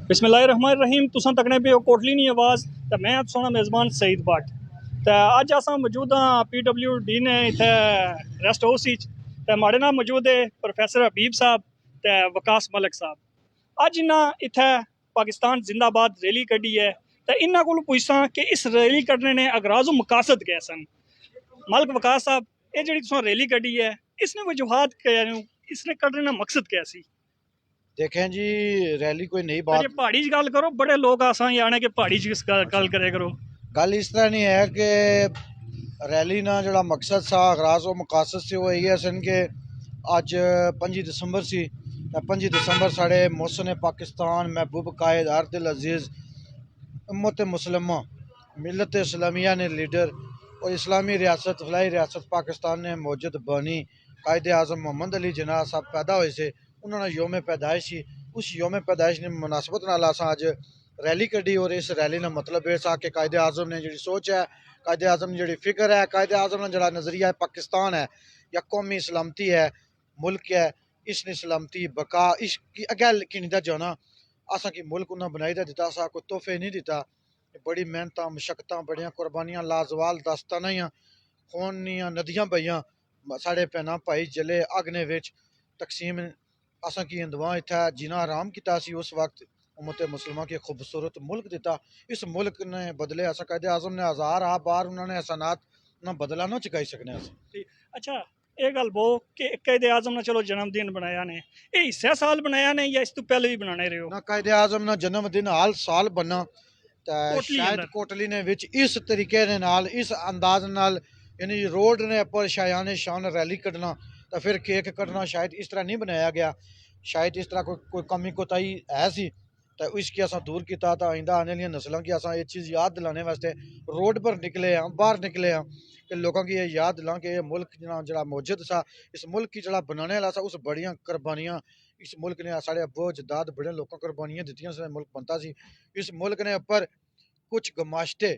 बिस्मिल्लाहिर्रहमानिर्रहीम तुसां तकने पे कोटली नी आवाज़ तो मैं सोना मेज़बान सईद भट्ट तो अज अस मौजूद हाँ PWD ने इत्थे रेस्ट हाउस तो माड़े नाल मौजूद है प्रोफैसर हबीब साहब तो वकास मलिक साहब। अज इन्हें इत्थे पाकिस्तान जिंदाबाद रैली कड्डी है तो इन्हों को पुछसां कि इस रैली कड्डने ने अगराज़ मकासद क्या सन। मलिक वकास साहब, ये जी तुसां रैली कड्डी है इसने वजूहात क्या, इसने कड्डने का मकसद क्या सी? देखें जी, रैली कोई नई अजे बात पहाड़ी च गल करो, बड़े लोग आसां आने के पहाड़ी च गल करे करो। गल इस तरह नहीं है कि रैली ना जो मकसद सा अगराज व मकासद से वो ये सन कि अज 25 दिसंबर सी 25 दिसंबर साढ़े मोहसन पाकिस्तान महबूब कायद आरदिल अजीज़ उम्मत मुसलमा मिलत इस्लामिया ने लीडर और इस्लामी रियासत फलाई रियासत पाकिस्तान ने मौजूद बनी कायद आज़म मोहम्मद अली जिन्ना साहब पैदा हुए से उन्होंने योम पैदाइश ही उस योम पैदाइश ने मुनासबत नाल असां अज रैली कड्डी और इस रैली का मतलब यह सा कि कायद आज़म ने जी सोच है, कायद आज़म ने जी फिक्र है, कायद आज़म ने जरा नज़रिया है पाकिस्तान है या कौमी सलामती है मुल्क है, इसने सलामती बका इसकी अगैल की नहीं जाना असा कि मुल्क उन्हें बनाई दिता असा कोई तोहफे नहीं दिता। बड़ी मेहनत मशक्कत बड़िया कुर्बानियां लाजवाल दास्ताना खून नदियां बहियां साढ़े भैन भाई जले अग्ने विच तकसीम असा की हिंदुआ इत्थे जीना आराम किया उस वक्त उम्मत मुसलमान की खूबसूरत मुल्क दिता। इस मुल्क ने बदले असा कायदे आज़म ने हज़ार आ बार उन्होंने एहसानात ना बदला ना चुकाई सकने। अच्छा ये गल बो कि कायदे आज़म ने चलो जन्मदिन बनाया ने, ये इस्से साल बनाया ने या इस तो पहले भी बनाने रहे हो? ना कायदे आज़म ना जन्मदिन हाल साल बनना कोटली शायद अंदर कोटली ने विच इस तरीके ने नाल इस अंदाज नाल यानी रोड ने पर शायान शान रैली कटना तो फिर केक कटना शायद इस तरह नहीं बनाया गया। शायद इस तरह कोई कमी कोताही है सी तो इसकी असा दूर किया तो आइंदा आने वाली नस्लों की असा ये चीज़ याद दिलाने वास्ते रोड पर निकले हैं बाहर निकले हैं कि लोगों की ये याद दिला कि ये मुल्क जरा मौजूद सा इस मुल्क की जरा बनाने वाला सा उस बड़िया कुर्बानियाँ इस मुल्क ने साढ़े अब्बो जदाद बड़े लोगों कुर्बानियाँ दी मुल्क बनता सी। इस मुल्क ने उपर कुछ गमाश्ते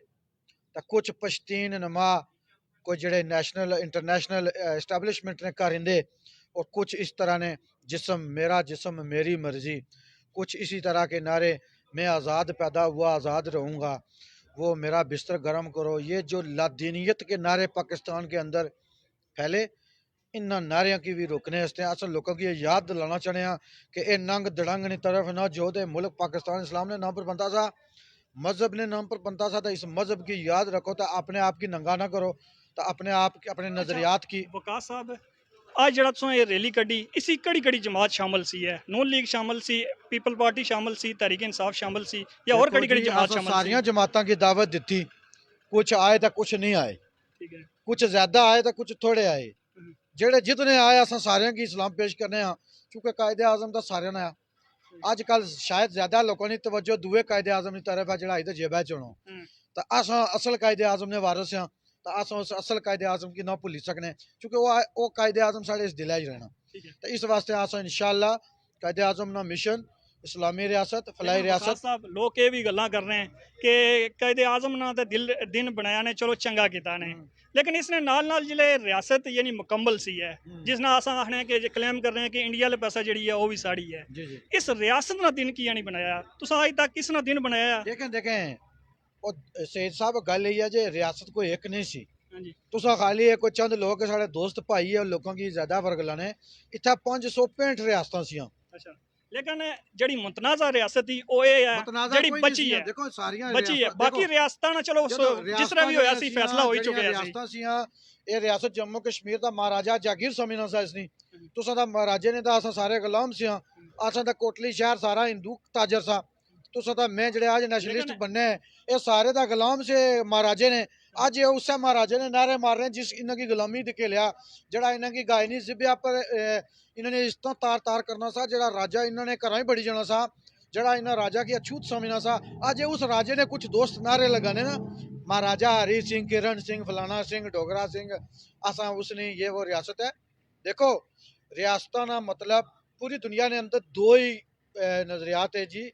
तो कुछ पश्तीन नमा कोई जड़े नेशनल इंटरनेशनल एस्टैब्लिशमेंट ने करिंदे और कुछ इस तरह ने जिसम मेरा जिसम मेरी मर्जी कुछ इसी तरह के नारे मैं आज़ाद पैदा हुआ आज़ाद रहूँगा वो मेरा बिस्तर गर्म करो ये जो लादीनियत के नारे पाकिस्तान के अंदर फैले इन नारियां की भी रोकने वास्ते अस लोगों की याद दिलाना चाहते हैं कि ये नंग दड़ंग तरफ ना जो दे मुल्क पाकिस्तान इस्लाम ने नाम पर बनता सा मजहब ने नाम पर बनता सा तो इस मजहब की याद रखो तो अपने आप की नंगा ना करो तो अपने आप अपने नजरियात की। वकास साहब आज जरा तुसां ये रैली कड्डी इसी कड़ी कड़ी जमात शामिल सी है, नून लीग शामिल सी, पीपल पार्टी शामिल सी, तहरीक इंसाफ शामिल सी या और देखो कड़ी कड़ी जी जमात अस शामिल सी? सारिया जमातों की दावत दी कुछ आए तो कुछ नहीं आए, ठीक है। कुछ ज्यादा आए तो कुछ थोड़े आए जेड़े जितने आए अस सारे की सलाम पेश करने क्योंकि कायदे आज़म तो सारे ने अजकल शायद ज्यादा लोगों की तवज्जो दुए कायदे आज़म की तरफ है जो इधर जेबा च होना तो अस असल कायदे आज़म ने वारस हाँ तो अस उस असल कायदे आज़म की ना भुली सकने क्योंकि वो कायदे आज़म साढ़े इस दिल च रहना। तो इस वास्ते अस इंशाअल्लाह कायदे आज़म ना मिशन इस्लामी रियासत फलाई रियासत साहब लोग ये भी गल्लां कर रहे हैं कि कायदे आज़म ना तो दिन बनाया ने चलो चंगा किया ने लेकिन इसने नाल नाल जिले रियासत यानी मुकम्मल सी है जिसने असा आखने कि क्लेम कर रहे हैं कि इंडिया वाले पैसा जी है वो भी साड़ी है जी जी इस रियासत ना दिन की नहीं बनाया तुस अज तक किस ना दिन बनाया? देखें देखें और सैयद साहब गल ये है जे रियासत कोई एक नहीं सी तुस खाली कोई चंद लोग साढ़े दोस्त भाई है लोगों की ज्यादा वर्ग लाने इतना 565 रियासत सियां। अच्छा लेकिन जड़ी मुतनाज़ा रियासत थी वो ये है जड़ी बची है, देखो सारियां बची है बाकी रियासतां ना चलो जिस तरह भी होया सी फैसला हो ही चुके हैं रियासतां सियां ये रियासत जम्मू कश्मीर दा महाराजा जागीर समझना सा इसनी तुसां दा महाराजे ने दा असां सारे गुलाम सियां असां दा कोटली शहर सारा हिंदू ताजर सा तुसां दा मैं जेड़े आज नेशनलिस्ट बनने ये सारे दा गुलाम से महाराजे ने अज ये उस महाराजे ने नारे मार रहे हैं जिस इन्हों की गुलामी दिखे लिया जड़ा इन्हों की गाय नहीं जिब्या पर इन्होंने इस तो तार तार करना सा जड़ा राजा इन्होंने घर ही बड़ी जाना सा जड़ा इन्हें राजा की अछूत समझना सा अज उस राजे ने कुछ दोस्त नारे लगाने ना महाराजा हरी सिंह किरण सिंह फलाना सिंह डोगरा सिंह असा उसने ये वो रियासत है। देखो रियासत ना मतलब पूरी दुनिया ने अंदर दो ही नजरियात है जी,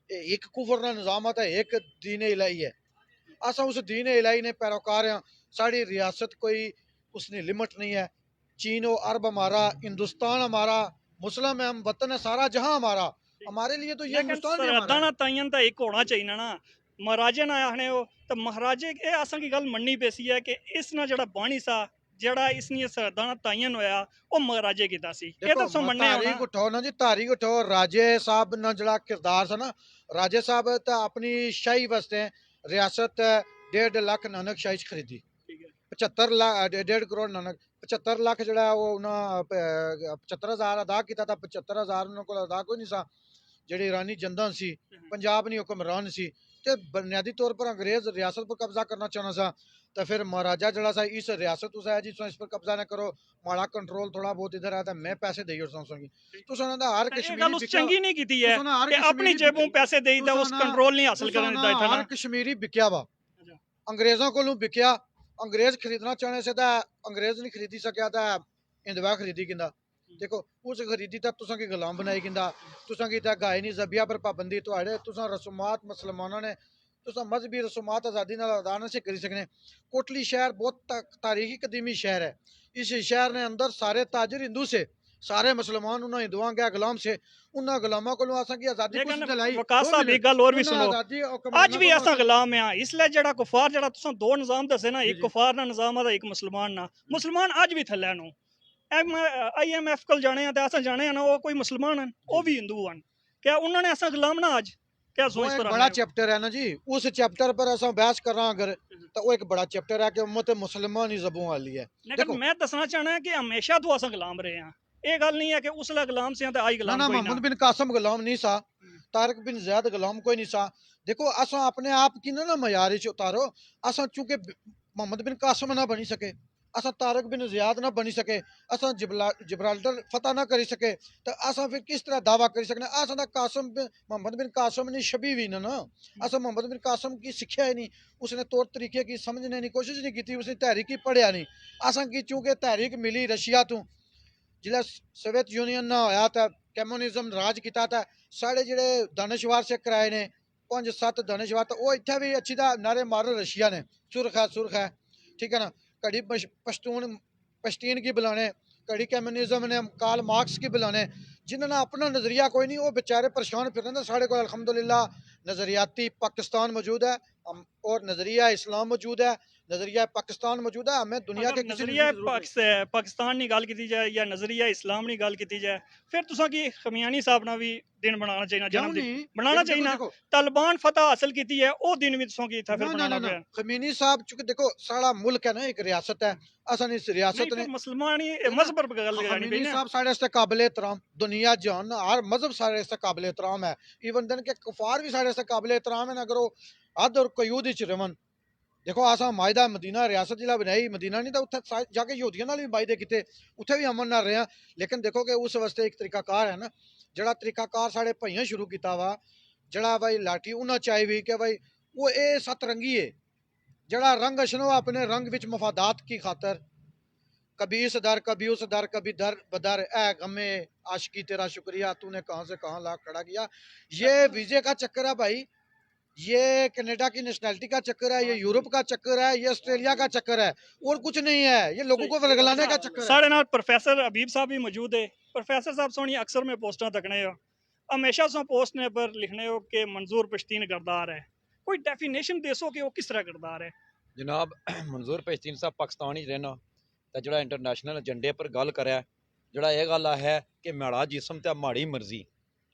एक कुफर का निज़ाम है एक दीन इलाही है असा उस दीन इलाही ने पैरोकार हैं साड़ी रियासत कोई उसने लिमिट नहीं है। चीन और अरब हमारा हिंदुस्तान हमारा मुस्लिम है हम वतन है सारा जहां हमारा हमारे लिए तो ये लेकिन हिंदुस्तान भी हमारा है। सरहदाना तयन तो एक होना चाहिए ना महाराजे ना आखने हो तो महाराजे के असा की गल मननी पेसी है कि इस ना जड़ा बाणी सा जड़ा इसने सरहदाना तयन होया वो महाराजे कीता सी ये देखो तो तुम मनने हो ना। तारीख उठाओ ना जी, तारीख उठाओ। राजे साहब ना जड़ा किरदार था ना, राजे साहब तो अपनी शाही वास्ते रियासत 1.5 लाख नानक शाही च खरीदी। ठीक है 75 लाख 1.5 करोड़ नानक 75 लाख जड़ा वो उन्हें 75,000 अदा किया था। 75,000 उन्होंने को अदा कोई नहीं सा। ਜਿਹੜੀ ਰਾਣੀ ਜੰਦਾਂ ਸੀ ਪੰਜਾਬ ਦੀ ਹੁਕਮਰਾਨ ਸੀ ਤੇ ਬੁਨਿਆਦੀ ਤੌਰ पर अंग्रेज रियासत पर कब्जा करना चाहना सा। तो फिर महाराजा जड़ा सा इस रियासत उस है जी इस पर कब्जा ना करो, माड़ा कंट्रोल थोड़ा बहुत इधर आया, मैं पैसे देई और संगी तो सुना दा हर ये कश्मीरी गल उस चंगी नहीं की है तुसां ना हर कि अपनी कश्मीरी जेबों पैसे दे दा उस कंट्रोल नहीं हासिल करने दा इतना। हर कश्मीरी बिकिया वा, अंग्रेजों को बिकिया। अंग्रेज खरीदना चाहने से ता अंग्रेज नहीं खरीदी सकिया ता हिंदवा खरीदी किंदा। देखो उस खरीदी ता तुसां की गुलाम बनाई किंदा, तुसां की ता गाय नहीं जबिया पर पाबंदी तुहाड़े तुसां रसूमात मुसलमानों ने तुसां मजहबी रसूमात आज़ादी नाल अदा नहीं करी सकने। कोटली शहर बहुत तारीखी कदीमी शहर है। इस शहर ने अंदर सारे ताजिर हिंदू से, सारे मुसलमान उन्होंने हिंदुओं के गुलाम से, उन्होंने गुलामों को असा की आज़ादी कुछ लेकिन दिलाई। वकास साहब एक गल और भी सुनो अज भी ऐसा गुलाम है इसलिए जड़ा कुफार जड़ा तुसां दो निजाम दसे ना एक कुफार ना निजाम है एक मुसलमान ना मुसलमान अज भी थल्ले नु IMF कल जाने हैं अस जाने हैं ना वो कोई मुसलमान हैं वो भी हिंदू हैं क्या उन्होंने ऐसा गुलाम ना आज क्या वो सोच एक पर बड़ा चैप्टर है ना जी, उस चैप्टर पर असा बहस कर रहा अगर तो वो एक बड़ा चैप्टर है कि उम्मत मुसलमान ही जबों वाली है। लेकिन मैं दसना चाहना है कि हमेशा तो अस गुलाम रहे हैं ये गल नहीं है कि उसले गुलाम से ते आई ना गुलाम ना कोई मोहम्मद ना। बिन कासम गुलाम नहीं सा, तारक बिन जैद गुलाम कोई नहीं सा। देखो असा अपने आप की ना मयारी च उतारो। असा चूंकि मोहम्मद बिन कासम ना बनी सके, असा तारक बिन जियाद ना बनी सके, असा जिब्राल्टर फतह ना करी सके तो असा फिर किस तरह दावा करी सकने। असा ना कासम मोहम्मद बिन कासम ने शबी भी ना असा मोहम्मद बिन कासम की सिक्ख्या ही नहीं, उसने तौर तरीके की समझने की कोशिश नहीं की, उसने तहरीक ही पढ़िया नहीं। असा की चूंकि तहरीक मिली रशिया तो जिला सोवियत यूनियन ना होया था कम्युनिज्म राज किया था, साढ़े जेडे दानशवार से कराए ने 5-7 दानशवार तो वो इतने भी अच्छी दा नारे मारो रशिया ने सुरख है ठीक है ना। कड़ी पश्तून की बुलाने, कड़ी कम्युनिज्म ने काल मार्क्स की बुलाने, जिन्होंने अपना नज़रिया कोई नहीं वो बेचारे परेशान फिर रहे। साढ़े को अल्हम्दुलिल्लाह नज़रियाती पाकिस्तान मौजूद है और नज़रिया इस्लाम मौजूद है, नज़रिया पाकिस्तान मौजूद है। हमें दुनिया के किसी नजरिया पाकिस्तान की गल की जाए या नजरिया इस्लाम की गल की जाए फिर तुसा की खमियानी साहब ना भी दिन बनाना चाहिए जन्मदिन बनाना चाहिए ना। तालिबान फतह हासिल की है वो दिन भी तुसा की इत्थे फिर बनाना पे खमीनी साहब चूंकि देखो सारा मुल्क है ना एक रियासत है, असन इस रियासत ने मुसलमान ही मजहब पर गल करनी खमीनी साहब साढ़े इससे काबिल एहतराम दुनिया जहान हर मजहब साढ़े इससे काबिल एहतराम है। इवन दिन के कुफार भी साढ़े इससे काबिल एहतराम है। अगर वो हद और कयूद च रवन। देखो असा मायदा मदीना रियासत जिला बनाई मदीना नहीं तो उत्थे जाके यहूदियों नाल भी मायदे किते उत्थे भी अमन नाल रहे हैं। लेकिन देखो कि उस वास्ते एक तरीकाकार है ना, जड़ा तरीकाकार साढ़े भाइयों शुरू किया वा जड़ा भाई लाठी उन्हें चाहिए भी कि भाई वो ये सतरंगी है जड़ा रंग अशनो अपने रंग विच मफादात की खातर कभी इस दर कभी उस दर कभी दर बदर ए गमे आशिकी तेरा शुक्रिया तूने कहां से कहां ला खड़ा किया। ये वीजे का चक्कर है भाई, ये कनाडा की नेशनैलिटी का चक्कर है, ये यूरोप का चक्कर है, ये ऑस्ट्रेलिया का चक्कर है और कुछ नहीं है। ये लोगों को वर्गलाने का चक्कर है। साढ़े नाल प्रोफेसर हबीब साहब भी मौजूद है। प्रोफेसर साहब सोनी अक्सर में पोस्टां तकने हो हमेशा सो पोस्ट ने पर लिखने हो कि मंजूर पश्तीन करदार है, कोई डेफिनेशन देसो कि वो किस तरह करदार है। जनाब मंजूर पश्तीन साहब पाकिस्तान ही रहना तो जो इंटरनेशनल एजेंडे पर गल करे जो ये गल है कि माड़ा जिसम ते माड़ी मर्जी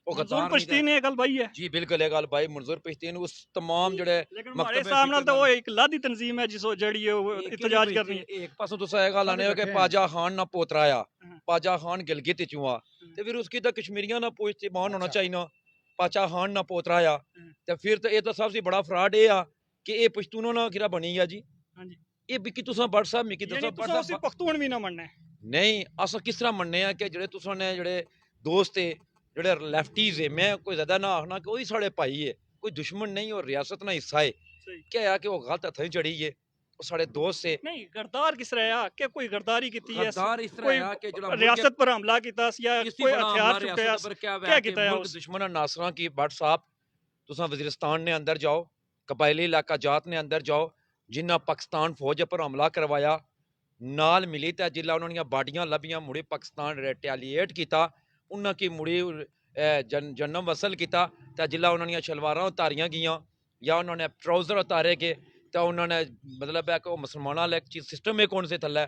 मंजूर पश्तीन ये गल भाई है जी बिल्कुल ये गल भाई मंजूर पश्तीन उस तमाम जेडे लेकिन हमारे सामने तो वो एक लादी तंजीम है जिसो जड़ी इhtजाज करनी है। एक पासों तुस ये गल आने हो कि पाजा खान ना पोतरा आ पाजा खान गिलगित चुआ ते फिर उसकी तो कश्मीरियां ना पोइते मान होना चाहिए ना पाचा खान ना पोतरा आ ते फिर तो ये तो सबसे बड़ा फ्रॉड ये आ कि ये पश्तूनों ना किरा बनी है जी। हां जी ये बिकी तुसा व्हाट्सएप मिकी दसो तुसा पख्तून भी ना मनना नहीं अस किस तरह मनने आ कि जेडे तुसा ने जेडे दोस्त है जेडे लेफ्टीज है मैं कोई ज्यादा ना आखना कि वही साढ़े भाई है कोई दुश्मन नहीं और रियासत ना हिस्सा है क्या है कि वो गलत हथें चढ़ी है वो साढ़े दोस्त से नहीं गद्दार किस रहा कि कोई गद्दारी की है गद्दार इस तरह है कि जो रियासत पर हमला कीता या कोई हथियार चुकाया क्या कीता है उस दुश्मन नासरा की बट साहब तुसा वजीरिस्तान ने अंदर जाओ कबायली इलाका जात ने अंदर जाओ जिन्ना पाकिस्तान फौज पर हमला करवाया नाल मिली ते जिला उन्होंने बाडियां लभियां मुड़ी पाकिस्तान रिटेलिएट किया उन्होंने की मुड़ी ਜਨਮ ਵਸਲ ਕੀਤਾ ਤਾਂ ਜਿੱਲਾ ਉਹਨਾਂ ਦੀਆਂ ਸ਼ਲਵਾਰਾਂ ਉਤਾਰੀਆਂ ਗਈਆਂ ਜਾਂ ਉਹਨਾਂ ਨੇ ਟਰਾਊਜ਼ਰ ਉਤਾਰੇ ਕੇ ਤਾਂ ਉਹਨਾਂ ਨੇ ਮਤਲਬ ਹੈ ਕਿ ਉਹ ਮੁਸਲਮਾਨਾਂ ਵਾਲਾ ਇੱਕ ਚੀਜ਼ ਸਿਸਟਮ ਹੈ ਕੌਣ ਸੇ ਥੱਲੇ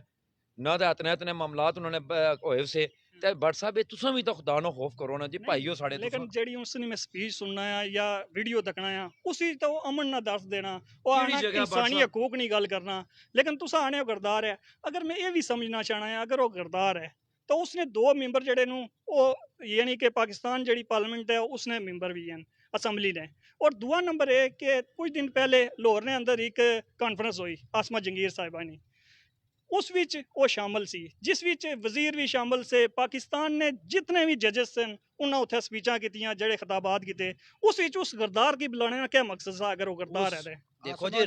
ਨਾ ਤਾਂ ਇਤਨੇ ਮਾਮਲਾਤ ਉਹਨਾਂ ਨੇ ਹੋਏ ਸੇ ਤੇ ਬਟ ਸਾਹਿਬ ਇਹ ਤੁਸੀਂ ਵੀ ਤਾਂ ਖੁਦਾ ਨੂੰ ਖੌਫ ਕਰੋ ਨਾ ਜੀ ਭਾਈਓ ਸਾਡੇ लेकिन जेड़ी उसने मैं स्पीच सुनना है या वीडियो देखना है उसी तो अमन ना दस देना वो आना इंसानी हकूक नहीं गल करना लेकिन तुसा आने गरदार है अगर मैं ये भी समझना चाहना है अगर वो गरदार है तो उसने 2 मैंबर जेड़े नु वो यानी कि पाकिस्तान जेड़ी पार्लियामेंट है उसने मैंबर भी हैं असम्बली ने और दूआ नंबर है कि कुछ दिन पहले लाहौर ने अंदर एक कॉन्फ्रेंस हुई आसमा जंगीर साहिबा ने उस विच वो शामिल सी जिस विच वजीर भी शामिल से पाकिस्तान ने जितने भी जजेस सन उन्होंने उत्थे स्पीचां कीतियां जेड़े खिताबात कीते उस विच उस गरदार की बुलाने का क्या मकसद था अगर वो गरदार है देखो जी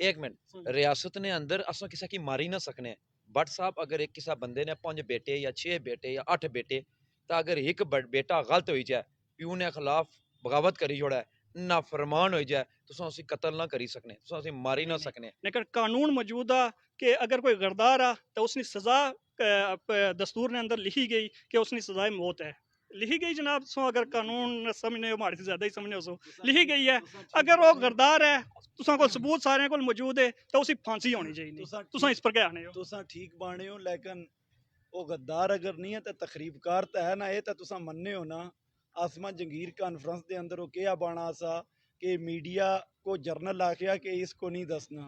एक मिनट रियासत ने अंदर असा किसी की मारी ना सकने बट साहब अगर एक किसी बंदे ने 5 बेटे या 6 बेटे या 8 बेटे तो अगर एक बेटा गलत हो जाए प्यू ने खिलाफ बगावत करी जोड़ा है ना फरमान हो जाए तो उसे कतल ना करी सकने उसे मारी ना सकने लेकिन कानून मौजूद आ कि अगर कोई गरदार आ तो उसकी सजा दस्तूर ने अंदर लिखी गई कि उसकी सजाए मौत है लिखी गई जनाब सो अगर कानून समझने हमारे से ज्यादा ही समझने सो लिखी गई है अगर वो गरदार है तुसा को सबूत सारे को मौजूद है तो उसी फांसी होनी चाहिए तुसा इस पर क्या आने हो तुसा ठीक बाने हो लेकिन वो गद्दार अगर नहीं है तो तकरीबकार तो है ना ये तो तुसा मन्ने हो ना आसमा जंगीर कॉन्फ्रेंस के अंदर वो क्या बाना सा कि मीडिया को जर्नल आखिया कि इसको नहीं दसना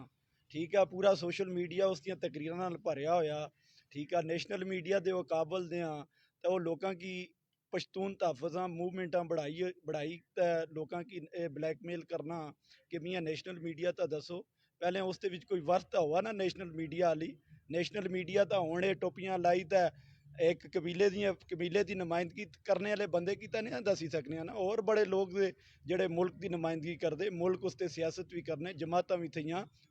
ठीक है पूरा सोशल मीडिया उसकी तकरीरां नाल भरिया होया ठीक है नेशनल मीडिया दे वो काबल दे तो वो लोगों की पश्तून तहफ़्फ़ुज़ां मूवमेंटां बढ़ाई तो लोगों की ब्लैकमेल करना कि मियाँ नेशनल मीडिया तो दसो पहले उस कोई वर्थ हुआ ना नेशनल मीडिया वाली नेशनल मीडिया तो होने टोपियां लाई तो एक कबीले की नुमाइंदगी करने वाले बंदे की तो नहीं दसी सकने ना और बड़े लोग जेड़े मुल्क की नुमाइंदगी करते मुल्क उसते सियासत भी करने जमात भी थी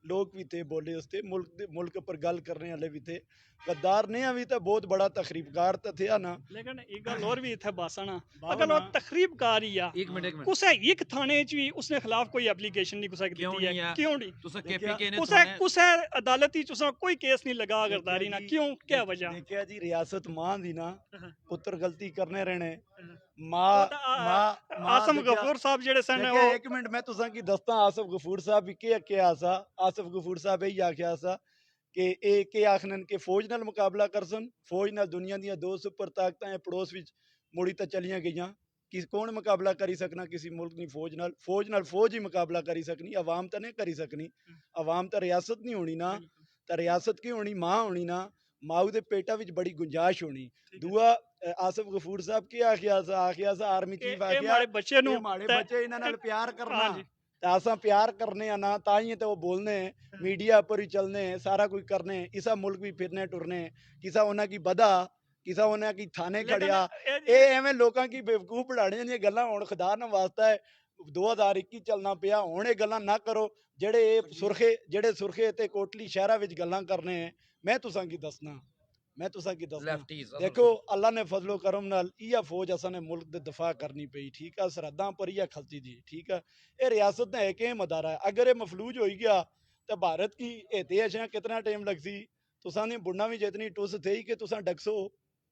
लोग भी थे बोले उसते मुल्क पर गल करने वाले भी थे गद्दार ने भी तो बहुत बड़ा तकरीबकार तो थे ना लेकिन एक गल और भी इत्थे बासना अगर वो तकरीबकार ही आ एक मिनट कुसे एक थाने च भी उसने खिलाफ कोई एप्लीकेशन नहीं कुसे कीती है क्यों नहीं तुसा केपीके ने कुसे अदालती तुसा कोई केस नहीं लगा गरदारी ना क्यों क्या वजह देखिए जी रियासत मां दी ना पुत्र गलती करने रहने आसम गफूर साहब जेड़े सन वो एक मिनट मैं तुसा की दस्ता आसफ गफूर साहब के आसा आसफ गफूर साहब यही आख्या सा कि के आखनन के फौज नाल मुकाबला करसन फौज नाल दुनिया दी 2 सुपर ताकतां पड़ोस विच मुड़ी तो चलियां गईयां कि कौन मुकाबला करी सकना किसी मुल्क की फौज नाल फौज ही मुकाबला करी सकनी अवाम तो नहीं करी सकनी अवाम तो रियासत नहीं होनी ना तो रियासत की होनी मां होनी ना माऊ दे पेटा विच बड़ी गुंजाइश होनी दूआ आसिफ गफूर साहब की आखिया सा आर्मी चीफ आखिया हमारे बच्चे नु हमारे बच्चे इन्हां नाल प्यार करना ते असां प्यार करने ना ताई तो वो बोलने मीडिया पर ही चलने सारा कुछ करने इसा मुल्क भी फिरने टुरने किसा उन्हां की बदा किसा उन्हां की थाने खड़िया ये एवें लोकां की बेवकूफ बढ़ाने दी गल्लां हुण खुदा ना वास्ता है 2021 चलना पिया हुण ये गल्लां ना करो जेड़े सुरखे ते कोटली शहरा विच गल्लां करने मैं तुसां की दसना देखो अल्लाह ने फजलो करम नाल इया फौज असा ने मुल्क दे दफा करनी पई ठीक है सरहदां पर इया खलती दी ठीक है ये रियासत ने एक मदारा है अगर ये मफलूज हो गया तो भारत की एहतियात कितना टाइम लगसी तुसां दी बुढ़ना भी जितनी टुस थी कि तुसां डकसो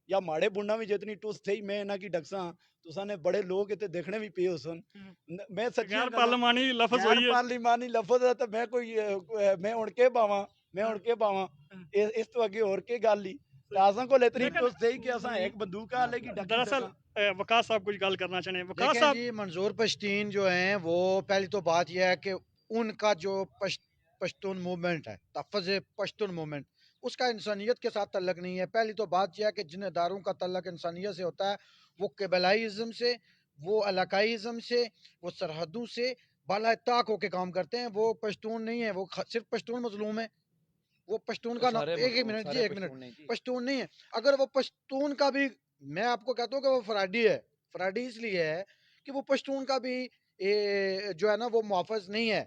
या माड़े बुढ़ना भी जितनी टुस थी मैं इन्हां की डकसा तुसां ने बड़े लोग इत्थे देखने भी पे हो सन मैं सच्ची पार्लिमानी लफ्ज होई है पार्लिमानी लफ्ज तो मैं कोई मैं उड़ के पावां इस तो अगे और के गल ही को लेतरी तो सही कि असा एक बंदूक लेगी दरअसल वकास साहब कुछ गल करना चाहते हैं वकास साहब जी मंजूर पश्तीन जो हैं वो पहली तो बात यह है कि उनका जो पश्तून मूवमेंट है तफ़्फ़ुज़ पश्तून मूवमेंट उसका इंसानियत के साथ तल्लक नहीं है पहली तो बात यह है कि जिन इदारों का तल्लक इंसानियत से होता है वो कबीलाइज़म से वो इलाकाईज़म से वो सरहदों से बाला-ताक होकर काम करते हैं वो पश्तून नहीं है वो सिर्फ पश्तून मजलूम है वो पश्तून का एक मिनट पश्तून नहीं है अगर वो पश्तून का भी मैं आपको कहता हूँ कि वो फराडी है फराडी इसलिए है कि वो पश्तून का भी जो है ना वो मुआफ़ज़ नहीं है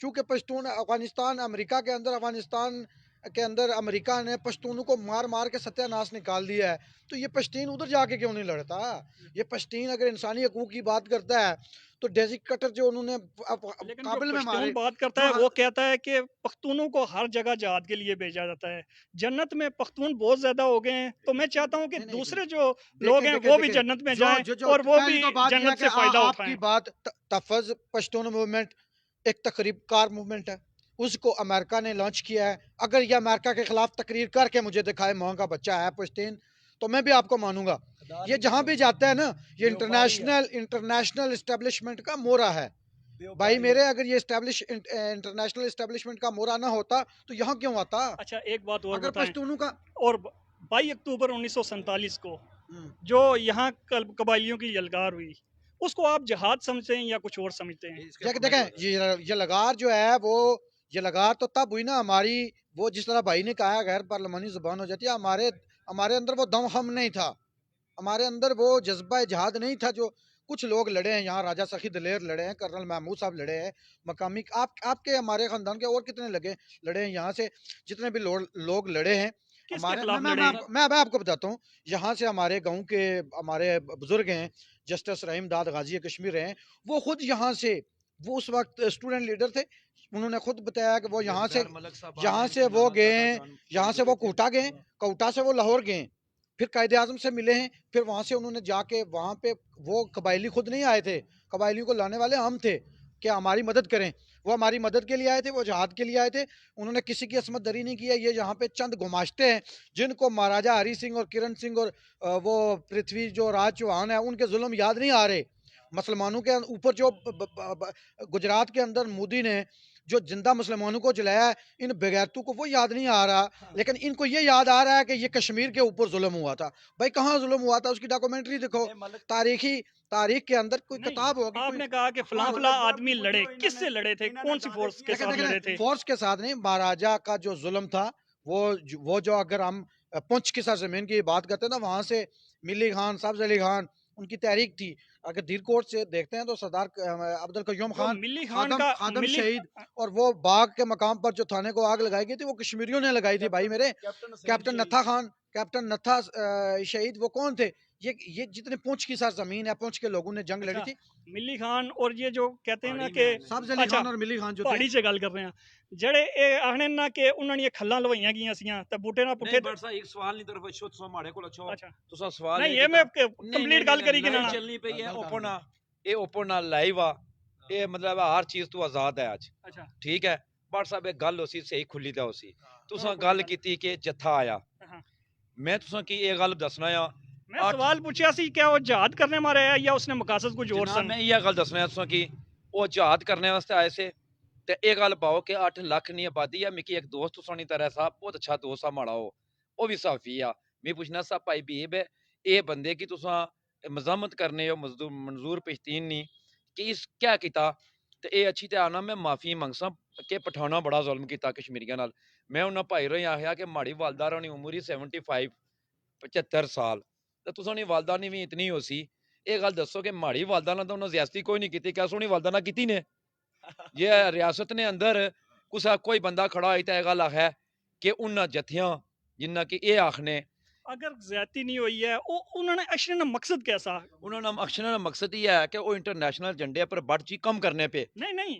क्योंकि पश्तून अफगानिस्तान अमेरिका के अंदर अफगानिस्तान के अंदर अमेरिका ने पश्तूनों को मार मार के सत्यानाश निकाल दिया है, तो ये पश्तीन उधर जाके क्यों नहीं लड़ता? ये पश्तीन अगर इंसानी हकूक की बात करता है तो डेजिक कटर जो उन्होंने लेकिन जो काबिल में मारे, पश्तून बात करता है वो कहता है कि पख्तूनों को हर जगह जहाद के लिए भेजा जाता है। जन्नत में पख्तून बहुत ज्यादा हो गए हैं, तो मैं चाहता हूँ कि नहीं, नहीं, दूसरे जो लोग हैं वो भी जन्नत में जाएं और वो भी जन्नत से फायदा आपकी उठाएं। बात तफज पश्तून मूवमेंट एक तकरीब कार मूवमेंट है, उसको अमेरिका ने लॉन्च किया है। अगर ये अमेरिका के खिलाफ तकरीर करके मुझे दिखाए माँ का बच्चा है पश्तीन, तो मैं भी आपको मानूंगा। ये जहां भी जाता है ना, ये इंटरनेशनल इस्टेब्लिशमेंट का मोरा है भाई मेरे। अगर ये इंटरनेशनल इस्टेब्लिशमेंट का मोरा ना होता तो यहाँ क्यों आता? अच्छा एक बात और अगर बताएं, पश्तूनों का और 22 अक्टूबर 1947 को जो यहाँ कबाइलियों की यलगार हुई, उसको आप जहाद समझते हैं या कुछ और समझते हैं? देखें ये लगार जो है वो, ये लगार तो तब हुई ना हमारी, वो जिस तरह भाई ने कहा गैर पार्लिमानी जुबान हो जाती है, हमारे हमारे अंदर वो दम हम नहीं था, हमारे अंदर वो जज्बा जिहाद नहीं था। जो कुछ लोग लड़े हैं यहाँ, राजा सखी दलेर लड़े हैं, कर्नल महमूद साहब लड़े हैं, मकामी आपके हमारे खानदान के और कितने लड़े हैं यहाँ से, जितने भी लोग लड़े हैं किसके हमारे। खिलाफ लड़े हैं? मैं आपको बताता हूँ, यहाँ से हमारे गाँव के हमारे बुजुर्ग हैं, जस्टिस रहीम दाद गाजी कश्मीर हैं, वो खुद यहाँ से, वो उस वक्त स्टूडेंट लीडर थे, उन्होंने खुद बताया कि वो यहाँ से वो गए हैं, यहाँ से वो कोटा गए, कोटा से वो लाहौर गए, फिर कायदे आजम से मिले हैं, फिर वहाँ से उन्होंने जाके वहाँ पे, वो कबायली खुद नहीं आए थे, कबायलियों को लाने वाले हम थे कि हमारी मदद करें, वो हमारी मदद के लिए आए थे, वो जहाद के लिए आए थे। उन्होंने किसी की असमत दरी नहीं किया। ये यहाँ पे चंद गुमाश्ते हैं जिनको महाराजा हरी सिंह और किरण सिंह और वो पृथ्वी जो राज चौहान है उनके जुल्म याद नहीं आ रहे। मुसलमानों के ऊपर जो गुजरात के अंदर मोदी ने जो जिंदा मुसलमानों को जलाया है, इन बेगैरतों को वो याद नहीं आ रहा, लेकिन इनको ये याद आ रहा है कि ये कश्मीर के ऊपर जुल्म हुआ था। भाई कहाँ जुल्म हुआ था, उसकी डॉक्यूमेंट्री देखो, तारीख के अंदर कोई किताब होगी। आपने कहा कि फला फला आदमी लड़े, किससे लड़े थे, कौन सी फोर्स के साथ लड़े थे? फोर्स के साथ नहीं, महाराजा का जो जुल्म था वो जो अगर हम पुंछ की सरजमीन की बात करते हैं ना, वहां से मिली खान, सब्ज अली खान, उनकी तहरीक थी। अगर धीरकोट से देखते हैं तो सरदार अब्दुल कयूम खान, मिली खान का खादम शहीद, और वो बाग के मकाम पर जो थाने को आग लगाई गई थी वो कश्मीरियों ने लगाई थी भाई मेरे। कैप्टन नत्था खान, कैप्टन नत्था शहीद वो कौन थे? ये जितने पुंछ की सरजमीन है, पुंछ के लोगों ने जंग लड़ी थी। मिली खान और ये जो कहते हैं ना कि सब्ज अली खान और मिली खान जो पहाड़ी से गल कर रहे हैं, ਜਿਹੜੇ ਇਹ ਆਖਣੇ ਨਾ ਕਿ ਉਹਨਾਂ ਨੇ ਖੱਲਾਂ ਲਵਾਈਆਂ ਗਈਆਂ ਸੀਆਂ ਤੇ ਬੂਟੇ ਨਾਲ ਪੁੱਠੇ। बट साहब एक सवाल नहीं तरफ शुद्ध सो माड़े को अच्छा अच्छा तुसा सवाल नहीं ये मैं कंप्लीट गल करी कि ना चलनी पई है ओपन ये ओपन लाइव आ ये मतलब हर चीज तो आजाद है आज अच्छा ठीक है बट साहब एक गल होसी सही खुली ते होसी तुसा गल कीती कि जत्था आया मैं तुसा की ये गल दसना आ मैं सवाल पूछा सी क्या वो जहाद करने मारे आया या उसने मकासद कुछ और सन? मैं ये गल दसना तुसा की वो जहाद करने वास्ते आए से ते ये गल पाओ कि 8 लाख नहीं आबादी है। मिकी एक दोस्त सुनी तरह साहब बहुत अच्छा दोस्त आ माड़ा वो भी साफी आ मैं पूछना साहब भाई बीब है ये बंदे की तुसा मजामत करने हो मंजूर पश्तीन नहीं कि इस क्या किता ते ये अच्छी तरह ना मैं माफी मंगसा कि पठाना बड़ा जुल्म किया कश्मीरियों नाल। मैं उन्हें भाई रोई आख्या कि माड़ी वालदा होनी उम्र ही 75 75 साल तो तुसा नी वालदा ने भी इतनी हो सी ये गल दसो कि माड़ी वालदा ना तो उन्हें ज्यादती कोई नहीं की क्या सोनी वालदा ना की ने ये रियासत ने अंदर कुसा कोई बंदा खड़ा होई ते गल आखे कि उन्ना जथियां जिन्ना कि ये आखने अगर ज्यादती नहीं हुई है वो उन्होंने अशरन मकसद कैसा? उन्होंने अक्सर मकसद ये है कि वो इंटरनेशनल झंडे पर बर्ची कम करने पे नहीं नहीं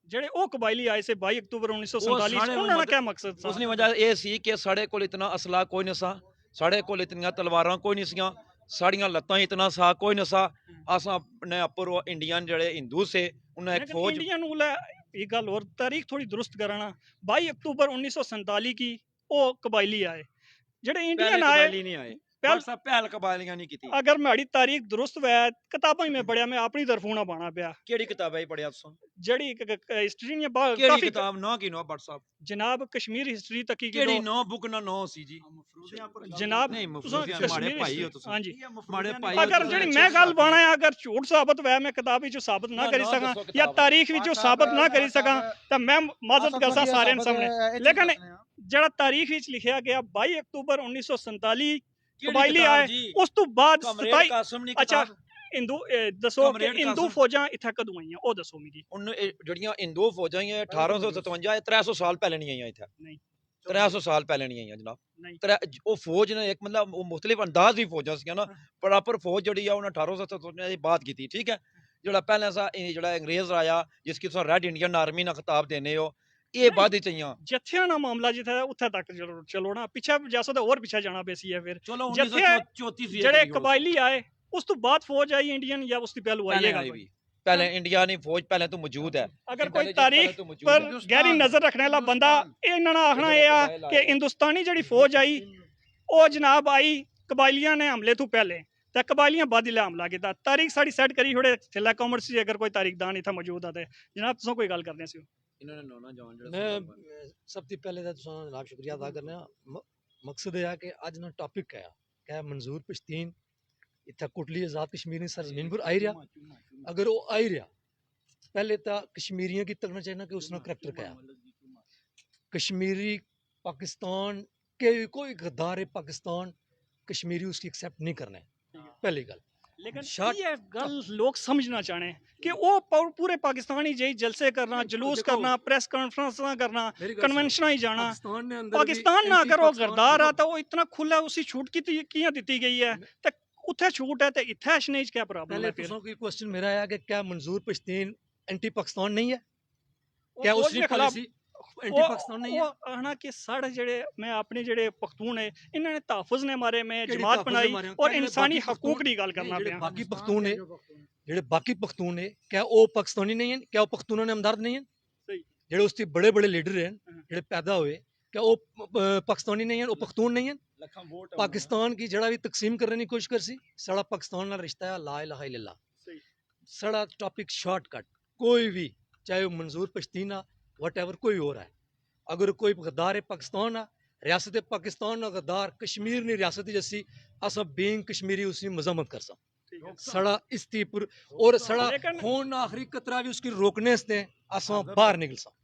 जेड़े ओ कबायली आए से 22 अक्टूबर 1947 उन्होंने क्या मकसद था? उसकी वजह ये सी कि साढ़े कोल इतना असला कोई नहीं सा साढ़े कोल इतनी तलवारां कोई नहीं सियां साड़ियां लत्तां इतना सा कोई नहीं सा अस अपने अपर इंडियन जेड़े हिंदू से उन्हें एक फौज इंडियन उला एक गल और तारीख थोड़ी दुरुस्त कराना 22 अक्टूबर 1947 की ओ कबायली आए जेड़े इंडियन आए नहीं आए पहल कबालियां नहीं की। अगर मेरी तारीख दुरुस्त वै किताबां में पढ़िया मैं अपनी तरफों ना पाना पिया केड़ी किताब है पढ़िया तुसा जेड़ी हिस्ट्री ने केड़ी किताब ना की नो बट साहब जनाब कश्मीर हिस्ट्री तक की केड़ी नो बुक ना नो सी जी जनाब नहीं हमारे भाई हो तुसा हां जी माड़े भाई अगर जेड़ी मैं गल बाना है अगर झूठ साबित वै मैं किताब विचों साबित ना करी सका या तारीख विचों साबित ना करी सका तो मैं माजरत करसा सारे सामने लेकिन जेड़ा तारीख विच लिखिया गया 22 अक्टूबर 1947 कबायली आए उस तो बाद 27 अच्छा हिंदू दसो कि हिंदू फौजां इत्थे कदों आईयां ओ दसो मिगी उन जड़ियां हिंदू फौजां 1857 300 साल पहले नहीं आईयां इत्थे नहीं 300 ਸਾਲ ਪਹਿਲੇ ਨਹੀਂ ਆਈਆਂ ਜਨਾਬ ਨਹੀਂ ਉਹ ਫੌਜ ਨੇ ਇੱਕ ਮਤਲਬ ਉਹ ਮੁxtਲਿਫ ਅੰਦਾਜ਼ ਦੀ ਫੌਜਾਂ ਸੀਗੀਆਂ ਨਾ ਪ੍ਰੋਪਰ ਫੌਜ ਜਿਹੜੀ ਆ ਉਹਨਾਂ 1857 ਦੀ ਬਾਤ ਕੀਤੀ ਠੀਕ ਹੈ ਜਿਹੜਾ ਪਹਿਲਾਂ ਸਾ ਇਹ ਜਿਹੜਾ ਅੰਗਰੇਜ਼ ਆਇਆ ਜਿਸ ਕੀ ਤੁਸੀਂ ਰੈਡ ਇੰਡੀਅਨ ਆਰਮੀ ਨਾਲ ਖਿਤਾਬ ਦੇਨੇ ਹੋ ਇਹ ਬਾਅਦ ਵਿੱਚ ਆਈਆਂ ਜੱਥਿਆਂ ਦਾ ਮਾਮਲਾ ਜਿੱਥੇ ਉੱਥੇ ਤੱਕ ਚਲੋ ਨਾ ਪਿੱਛੇ ਜਾ ਸਕਦਾ ਹੋਰ ਪਿੱਛੇ ਜਾਣਾ ਪੈਸੀ ਹੈ ਫਿਰ ਚਲੋ ਜੱਥੇ 1934 ਸੀ ਜਿਹੜੇ ਕਬਾਇਲੀ ਆਏ ਉਸ ਤੋਂ ਬਾਅਦ ਫੌਜ ਆਈ ਇੰਡੀਅਨ ਜਾਂ ਉਸ ਦੀ ਪਹਿਲੂ ਆਈਏਗਾ पहले इंडिया नहीं फौज पहले तो मौजूद है अगर कोई तारीख पर गहरी नजर रखने वाला बंदा इन्होंने आखना यह कि हिंदुस्तानी जड़ी फौज आई वो जनाब आई कबाइलियां ने हमले तो पहले तो कबाइलियां बाद ही हमला किया तारीख साड़ी सेट करी थोड़े थल्ला कॉमर्स से अगर कोई तारीखदान इतना मौजूद है जनाब तुम कोई गल करने से मैं सब तो पहले तो जनाब शुक्रिया अदा करने मकसद यह है कि अज ना टॉपिक है मंजूर पश्तीन इतना कुटली आजाद कश्मीरी सर जमीन पर आई रहा अगर वो आई रहा पहले तो कश्मीरियों की तकना चाहिए कि उसने करैक्टर क्या कश्मीरी पाकिस्तान के कोई गद्दार है पाकिस्तान कश्मीरी उसकी एक्सेप्ट नहीं करना है पहली गल लेकिन ये गल लोग समझना चाहने कि वो पूरे पाकिस्तानी जी जलसे करना जुलूस करना प्रेस कॉन्फ्रेंस करना कन्वेंशन ही जाना पाकिस्तान ना अगर वो गद्दार आ तो वो इतना खुला उसी छूट की किया दी गई है तो उत्थे छूट है तो इत्थे अशनेज क्या प्रॉब्लम है फिर क्वेश्चन मेरा है कि क्या मंजूर पश्तीन एंटी पाकिस्तान नहीं है क्या उसकी पॉलिसी एंटी पाकिस्तान नहीं है आना कि साढ़े जेड़े मैं अपने जेड़े पख्तून है इन्होंने तहफ़ुज़ ने मारे में जमात बनाई और इंसानी हकूक की गल करना पे बाकी पख्तून है जेड़े बाकी पख्तून है क्या वो पाकिस्तानी नहीं है क्या वो पख्तूनों ने हमदर्द नहीं है जेड़े उसके बड़े बड़े लीडर हैं जेड़े पैदा हुए क्या वो पाकिस्तानी नहीं है वो पख्तून नहीं है पाकिस्तान की जड़ा भी तकसीम करने की कोशिश कर सी साड़ा पाकिस्तान नाल रिश्ता है ला इलाहा इल्लल्लाह साड़ा टॉपिक शॉर्टकट कोई भी चाहे वो मंजूर पश्तीना वट एवर कोई और है अगर कोई गद्दार है पाकिस्तान है रियासत पाकिस्तान ना गद्दार कश्मीर नहीं रियासत जैसी अस बीइंग कश्मीरी उसकी मजम्मत कर सड़ा इस्तीपुर और सड़ा खून आखिरी कतरा भी उसकी रोकने से अस बाहर निकल सा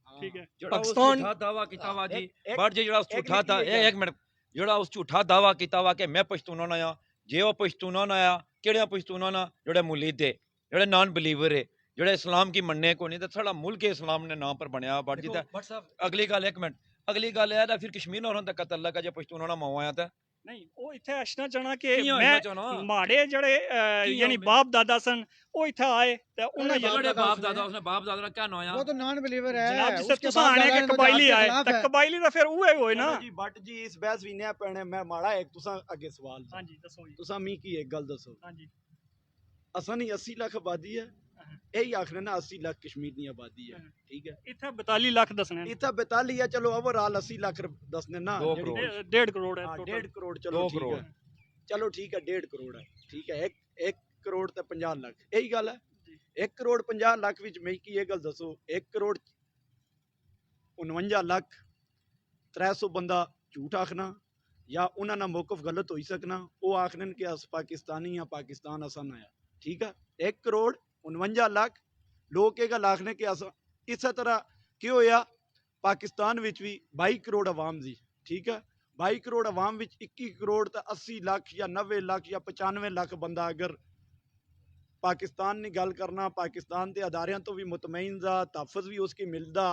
पाकिस्तान दावा किया वा जी बट जी जड़ा झूठा था एक मिनट ਜਿਹੜਾ ਉਸ ਝੂਠਾ ਦਾਵਾ ਕੀਤਾ ਵਾ ਕਿ ਮੈਂ ਪਸ਼ਤੂਨਾਂ ਨਾ ਆ ਜੇ ਉਹ ਪਸ਼ਤੂਨਾਂ ਨਾ ਆ ਕਿਹੜਿਆਂ ਪਸ਼ਤੂਨਾਂ ਨਾ ਜਿਹੜੇ ਮੁਲੀਦ ਹੈ ਜਿਹੜੇ ਨਾਨ ਬਿਲੀਵਰ ਹੈ ਜਿਹੜੇ ਇਸਲਾਮ ਕੀ ਮੰਨੇ ਕੋ ਨਹੀਂ ਤੇ ਸਾਡਾ ਮੁਲਕ ਇਸਲਾਮ ਨੇ ਨਾਮ ਪਰ ਬਣਿਆ ਬਟ ਜੀ ਅਗਲੀ ਗੱਲ ਇੱਕ ਮਿੰਟ ਅਗਲੀ ਗੱਲ ਇਹ ਹੈ ਫਿਰ ਕਸ਼ਮੀਰ ਨਾਲ ਹੁੰਦਾ ਕਤਲ ਲਗਾ ਜੇ ਪਸ਼ਤੂਨਾਂ ਨਾਲ ਮਾਵਾ ਆ ਤਾਂ नहीं वो इत्थे अशना चाहना कि मैं माड़े जड़े यानी बाप दादा सन वो इत्थे आए ते उन्हें जड़े बाप दादा उसने बाप दादा क्या नया वो तो नॉन बिलीवर है जनाब जिससे तुसा आने के कबाइली आए ते कबाइली दा फिर उहे होए ना जी बट जी इस बहस भी ने पैने मैं माड़ा एक तुसा आगे सवाल हां जी दसो जी तुसा मी की एक गल दसो हां जी असा नहीं 80 लाख आबादी है यही आखने ना 80 लाख कश्मीर की आबादी है ठीक है इत्थे 42 लाख दसने इतना 42 है चलो ओवरऑल 80 लाख दसने ना 1.5 करोड़ है 1.5 करोड़ चलो ठीक है चलो ठीक है 1.5 करोड़ है ठीक है एक करोड़ ते 50 लाख यही गल है 1 करोड़ 50 लाख विच मैं की ये गल दसो 1 करोड़ 49 लाख 300 बंदा झूठ आखना या उन्होंने मौकफ गलत हो सकना वो आखने कि अस पाकिस्तानी या पाकिस्तान असा ना ठीक है 1 करोड़ 49 लाख लोग ये गल आखने कि अस इस तरह क्यों होया पाकिस्तान विच भी 22 करोड़ आवाम सी ठीक है 22 करोड़ आवाम विच 21 करोड़ तो 80 लाख या 90 लाख या 95 लाख बंदा अगर पाकिस्तान की गल करना पाकिस्तान के अदारियां तो भी मुतमईन सा तहफ़ुज़ भी उसकी मिलता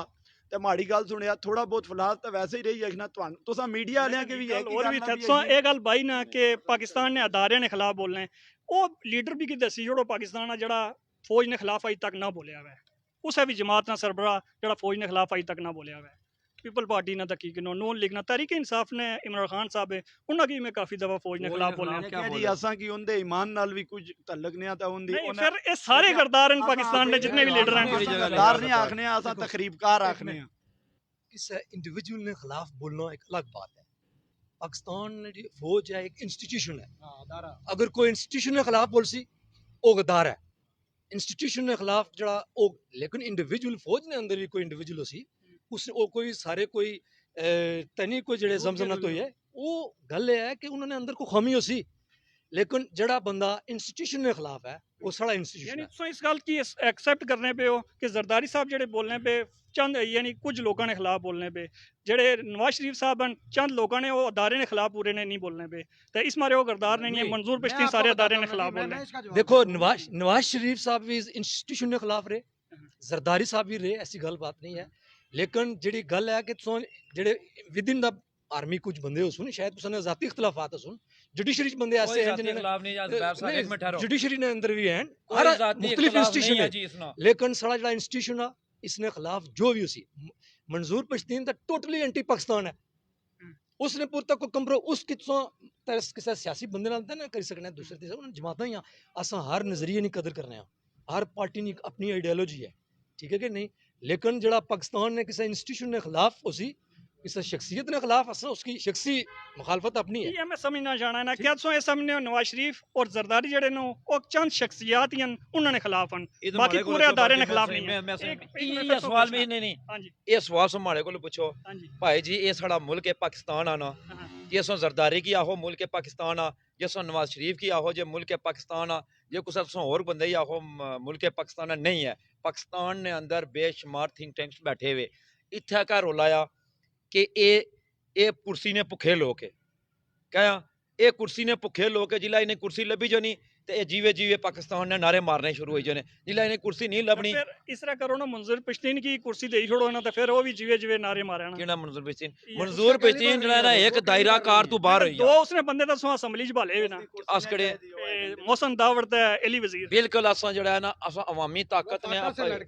ते माड़ी गल सुनिया थोड़ा बहुत फिलहाल तो वैसे ही रही है ना तुसा मीडिया वाले के भी और भी तुसा ये गल भाई ना कि पाकिस्तान ने अदारे ने खिलाफ बोलने वो लीडर भी की दसी जोड़ो पाकिस्तान जड़ा फौज ने खिलाफ अज तक ना बोलिया हुआ उस भी जमात ना सरबराह जड़ा फौज ने खिलाफ अज तक ना बोलिया हुआ पीपल पार्टी ने तकी कि नून लीग ना तहरीक इंसाफ ने इमरान खान साहब है उन्होंने मैं काफी दफा फौज ने खिलाफ बोलने क्या जी असा की उनदे ईमान नाल भी कुछ तल्लक नहीं आता उनदी फिर ये सारे गद्दार हैं पाकिस्तान में जितने भी लीडर हैं गद्दार नहीं आखने असा तकरीबकार आखने किसी इंडिविजुअल ने खिलाफ बोलना एक अलग बात है पाकिस्तान फौज है एक इंस्टीट्यूशन है अगर कोई इंस्टीट्यूशन के खिलाफ बोल सी वो गद्दार है इंस्टीट्यूशन के खिलाफ जड़ा ओ लेकिन इंडिविजुअल फौज ने अंदर भी कोई इंडिविजुअल सी उस ओ कोई सारे कोई तनी कोई जड़े जमजम तो है वो गल है कि उन्होंने अंदर को खामी हो सी लेकिन जड़ा बंदा इंस्टीट्यूशन के खिलाफ है वो सारा इंस्टीट्यूशन यानी इस गल की एक्सेप्ट करने पे हो कि जरदारी साहब जड़े बोलने पे चंद यानी कुछ लोगों ने खिलाफ बोलने पे जड़े नवाज शरीफ साहब हैं चंद लोगों ने वो अदारे ने खिलाफ पूरे ने नहीं बोलने पे तो इस मारे वो गद्दार नहीं है मंजूर पश्तीन सारे अदारे ने खिलाफ बोलने देखो नवाज शरीफ साहब भी इंस्टीट्यूशन के खिलाफ रहे जरदारी साहब भी रहे ऐसी गल बात नहीं है लेकिन ਜਿਹੜੀ ਗੱਲ ਹੈ ਕਿ ਤੁਸੀਂ ਜਿਹੜੇ ਵਿਦਿਨ ਦਾ ਆਰਮੀ ਕੁਝ ਬੰਦੇ ਹੋ ਸੁਣ ਸ਼ਾयद ਤੁਸੀਂ ਜ਼ਾਤੀ ਇਖਤਲਾਫਾਤ ਹੋ ਸੁਣ जुडिशरी बंदे ऐसे कोई हैं जाति जिन्हें खिलाफ नहीं जात बैब साहब एक मिनट ठहरो जुडिशरी ने अंदर भी हैं कोई हर जाति मुख्तलिफ इख्तलाफ नहीं इंस्टीट्यूशन है है जी इसना लेकिन साढ़ा जो इंस्टीट्यूशन है इसने खिलाफ जो भी उसी मंजूर पश्तीन तो टोटली एंटी पाकिस्तान है उसने पूर तक को कंप्रो उस किसा सियासी बंदे नाल ना कर सकने दूसरे देश उन्होंने जमाता ही असा हर नजरिए नहीं कदर करने हर पार्टी ने अपनी आइडियोलॉजी है ठीक है कि नहीं लेकिन जड़ा पाकिस्तान ने किसी इंस्टीट्यूशन के खिलाफ उसी किसी शख्सियत ने खिलाफ असा उसकी शख्सी मुखालफत अपनी है ये मैं समझना चाहना ना क्या तुम इस सामने नवाज शरीफ और जरदारी जड़े नो वो चंद शख्सियात ही उन्होंने खिलाफ हैं बाकी पूरे अदारे ने खिलाफ नहीं है ये सवाल में नहीं हाँ जी ये सवाल संभाले को पुछो हाँ जी भाई जी ये साड़ा मुल्क है पाकिस्तान आना हाँ, ये सो जरदारी की आहो मुल्क है पाकिस्तान आ ये सो नवाज शरीफ की आहो जो मुल्क है पाकिस्तान आ ये कुछ सो और बंदे ही आहो मुल्क है पाकिस्तान आ नहीं है पाकिस्तान ने अंदर बेशुमार थिंक टैंक्स बैठे हुए इत्थे का रोलाया कि ये कुर्सी ने भुखे लोग है क्या ये कुर्सी ने भुखे लोग है जिला इन्हें कुर्सी लभी जो नहीं तो ये जीवे जीवे पाकिस्तान ने नारे मारने शुरू हुई जो ने जिला इन्हें कुर्सी नहीं लभनी फिर इस तरह करो ना मंजूर पश्तीन की कुर्सी दे छोड़ो ना तो फिर वो भी जीवे जीवे नारे मारे ना केड़ा मंजूर पश्तीन जड़ा ना एक दायरा कार तू बाहर हुई दो उसने बंदे तो सो असेंबली च भाले हुए ना आस्कड़े मोहसन दावड़ ते एली वजीर बिल्कुल असा जड़ा है ना असा अवामी ताकत ने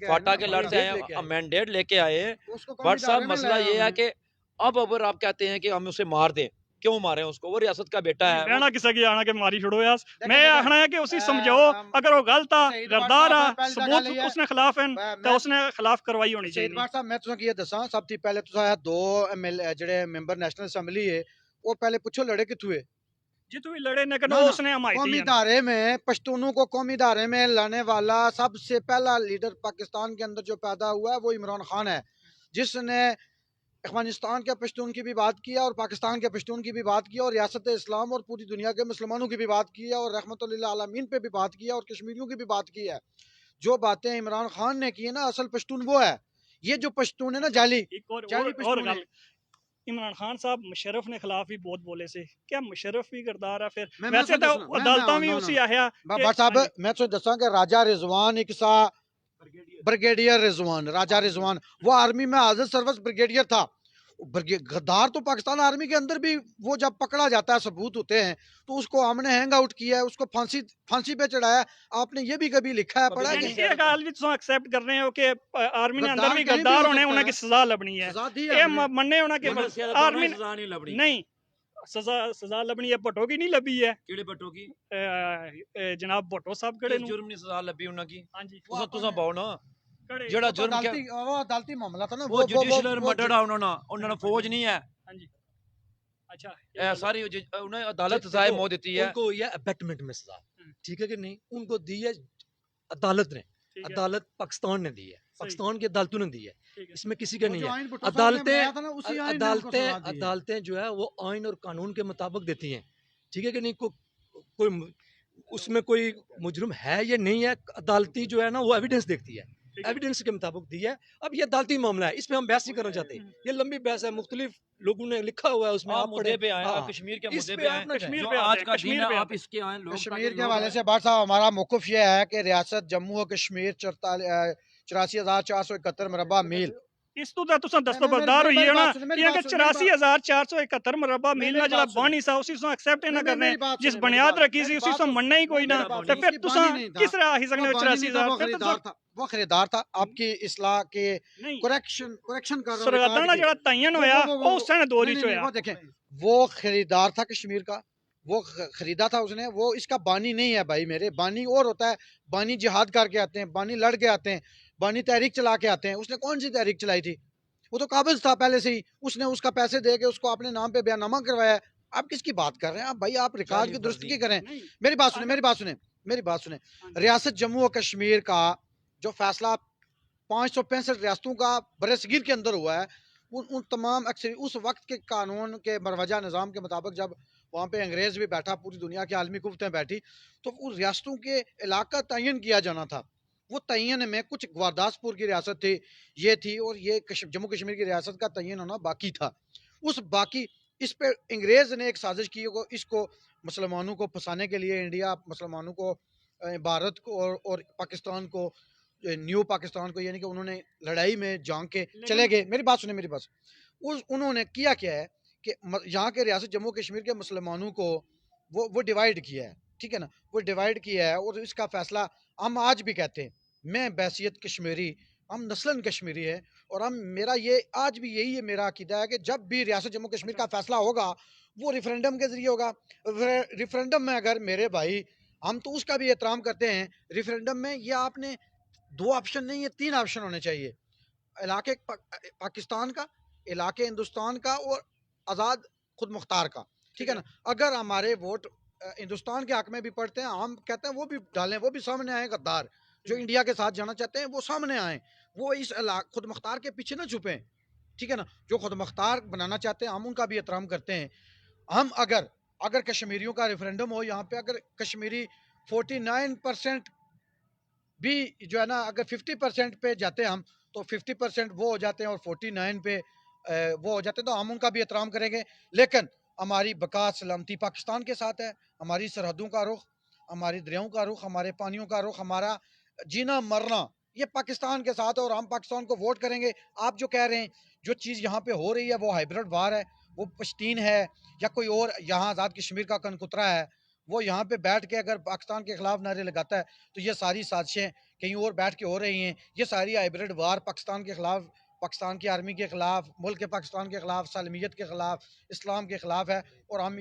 फाटा के लड़ते आए मैंडेट लेके आए बट साहब मसला ये है कि अब अगर आप कहते हैं कि हम उसे मार दें क्यों मारे उसको वो रियासत का बेटा है रहना किसी की आना के मारी छोड़ो यार मैं आखना है कि उसे समझाओ अगर वो गलत था गरदार है सबूत उसने खिलाफ है तो उसने खिलाफ कार्रवाई होनी शहीद चाहिए बार साहब मैं तुसें ये दसां सब तो पहले तुसा दो एमएलए जेडे मेंबर नेशनल असेंबली है वो पहले पूछो लड़े किथू है जितू भी लड़े लेकिन ना, वो ना, उसने हमायती कौमी है धारे में पश्तूनों को कौमी धारे में लाने वाला सबसे पहला लीडर पाकिस्तान के अंदर जो पैदा हुआ है वो इमरान खान है जिसने अफगानिस्तान के पश्तून की भी बात किया और पाकिस्तान के पश्तून की भी बात किया और रियासत इस्लाम और पूरी दुनिया के मुसलमानों की भी बात की है और रहमतुल्लिल आलमीन पे भी बात की है और कश्मीरियों की भी बात की है जो बातें इमरान खान ने की है ना असल पश्तून वो है ये जो पश्तून है ना जाली एक जाली और पश्तून है। गल इमरान खान साहब मुशर्रफ ने खिलाफ भी बहुत बोले से क्या मुशर्रफ भी करदार है फिर मैं वैसे तो अदालतां भी उसी आया भट्ट साहब मैं तो दसा कि राजा रिजवान एक सा ब्रिगेडियर रिजवान राजा रिजवान वो आर्मी में हाजिर सर्विस ब्रिगेडियर था गद्दार तो पाकिस्तान आर्मी के अंदर भी वो जब पकड़ा जाता है सबूत होते हैं तो उसको हमने हैंग आउट किया है उसको फांसी पे चढ़ाया आपने ये भी कभी लिखा है पढ़ा ये गल भी तुम एक्सेप्ट कर रहे हो कि आर्मी ने अंदर भी गद्दार होने उन्हें की सजा लबनी है ये मन्ने होना कि आर्मी नहीं सजा लबनी है भट्टो की नहीं लबी है केड़े भट्टो की जनाब भट्टो साहब कड़े जुर्म नहीं सजा लबी उन्हां की हां जी तुसा पाओ ना कड़े जेड़ा जुर्म वो अदालती मामला था ना वो जुडिशल मर्डर आ उन्होंने फौज नहीं है हां जी अच्छा ए सारी उन्हें अदालत सजाए मौत देती है उनको ये अबेटमेंट में सजा ठीक है कि नहीं उनको दी है अदालत ने अदालत पाकिस्तान ने दी है पाकिस्तान की अदालतों ने दी है इसमें किसी का नहीं है अदालतें जो है वो आइन और कानून के मुताबिक देती हैं ठीक है कि नहीं कोई उसमें कोई मुजरिम है या नहीं है अदालती जो है ना वो एविडेंस देखती है एविडेंस के मुताबिक दी है अब ये अदालती मामला है इस पे हम बहस नहीं करना चाहते ये लंबी बहस है मुख्तलिफ लोगों ने लिखा हुआ है उसमें आप मुद्दे पे आए हाँ, कश्मीर के इस मुद्दे पे पे आए आप ना कश्मीर जो पे आज का कश्मीर दिन पे है आप आते इसके आए लोग कश्मीर के हवाले से बात साहब हमारा मौकूफ ये है कि रियासत जम्मू और कश्मीर 84,471 मुरबा मील इस तो तुसा दस्तबरदार हुई है ना ये कि 84,471 मुरबा मील ना जरा बानी सा उसी सो एक्सेप्ट ना करने जिस बुनियाद रखी सी उसी सो मनना ही कोई ना तो फिर तुसा किस तरह ही सकने 84,000 वो खरीदार था आपकी इस्लाह के नहीं करेक्शन कर रहा सरगतना जरा तयन होया वो उस ने दो रिच होया वो देखें वो खरीदार था कश्मीर का वो खरीदा था उसने वो इसका बानी नहीं है भाई मेरे बानी और होता है बानी जिहाद करके आते हैं बानी लड़ के आते हैं बानी तहरीक चला के आते हैं उसने कौन सी तहरीक चलाई थी वो तो काबिज था पहले से ही उसने उसका पैसे दे के उसको अपने नाम पे बयाननामा करवाया आप किसकी बात कर रहे हैं आप भाई आप रिकॉर्ड की दुरुस्ती करें मेरी बात सुने रियासत जम्मू और कश्मीर का जो फैसला 565 रियासतों का बरसगीर के अंदर हुआ है उन तमाम अक्सर उस वक्त के कानून के मरवजा निज़ाम के मुताबिक जब वहाँ पे अंग्रेज़ भी बैठा पूरी दुनिया की आलमी कुव्वतें बैठी तो उस रियासतों के इलाका तयन किया जाना था वो तयन में कुछ गुरदासपुर की रियासत थी ये थी और ये जम्मू कश्मीर की रियासत का तयन होना बाकी था उस बाकी इस पे अंग्रेज़ ने एक साजिश की इसको मुसलमानों को फंसाने के लिए इंडिया मुसलमानों को भारत को और पाकिस्तान को न्यू पाकिस्तान को, यानी कि उन्होंने लड़ाई में जांग के चले गए। मेरी बात सुने, मेरी बात। उन्होंने किया क्या है कि यहाँ के रियासत जम्मू कश्मीर के मुसलमानों को वो डिवाइड किया है, ठीक है ना, वो डिवाइड किया है। और इसका फैसला हम आज भी कहते हैं, मैं बैसियत कश्मीरी, हम नस्लन कश्मीरी है, और हम मेरा ये आज भी यही है मेरा अकीदा है कि जब भी रियासत जम्मू कश्मीर का फैसला होगा वो रेफरेंडम के जरिए होगा। रेफरेंडम में अगर मेरे भाई, हम तो उसका भी एहतराम करते हैं, रेफरेंडम में ये आपने 2 ऑप्शन नहीं है, 3 ऑप्शन होने चाहिए, इलाके पाकिस्तान का, इलाके हिंदुस्तान का, और आज़ाद खुद मुख्तार का, ठीक है ना। अगर हमारे वोट हिंदुस्तान के हक में भी पड़ते हैं, हम कहते हैं वो भी डालें, वो भी सामने आए गद्दार जो इंडिया के साथ जाना चाहते हैं, वो सामने आए, वो इस खुद मुख्तार के पीछे ना छुपें, ठीक है ना। जो खुद मुख्तार बनाना चाहते हैं हम उनका भी एहतराम करते हैं। हम अगर कश्मीरियों का रेफरेंडम हो यहाँ पे, अगर कश्मीरी 49% भी जो है ना, अगर 50% पे जाते हैं हम, तो 50% वो हो जाते हैं और 49 पे वो हो जाते हैं, तो हम उनका भी एहतराम करेंगे। लेकिन हमारी बका सलामती पाकिस्तान के साथ है, हमारी सरहदों का रुख, हमारी दरियाओं का रुख, हमारे पानियों का रुख, हमारा जीना मरना ये पाकिस्तान के साथ है, और हम पाकिस्तान को वोट करेंगे। आप जो कह रहे हैं जो चीज़ यहाँ पे हो रही है वो हाइब्रिड वार है, वो पश्तीन है या कोई और यहाँ आज़ाद कश्मीर का कनकुतरा है, वो यहाँ पे बैठ के अगर पाकिस्तान के खिलाफ नारे लगाता है, तो ये सारी साजिशें कहीं और बैठ के हो रही हैं। ये सारी हाइब्रिड वार पाकिस्तान के खिलाफ, पाकिस्तान की आर्मी के खिलाफ, मुल्क के पाकिस्तान के खिलाफ, सालमियत के खिलाफ, इस्लाम के खिलाफ है, और हम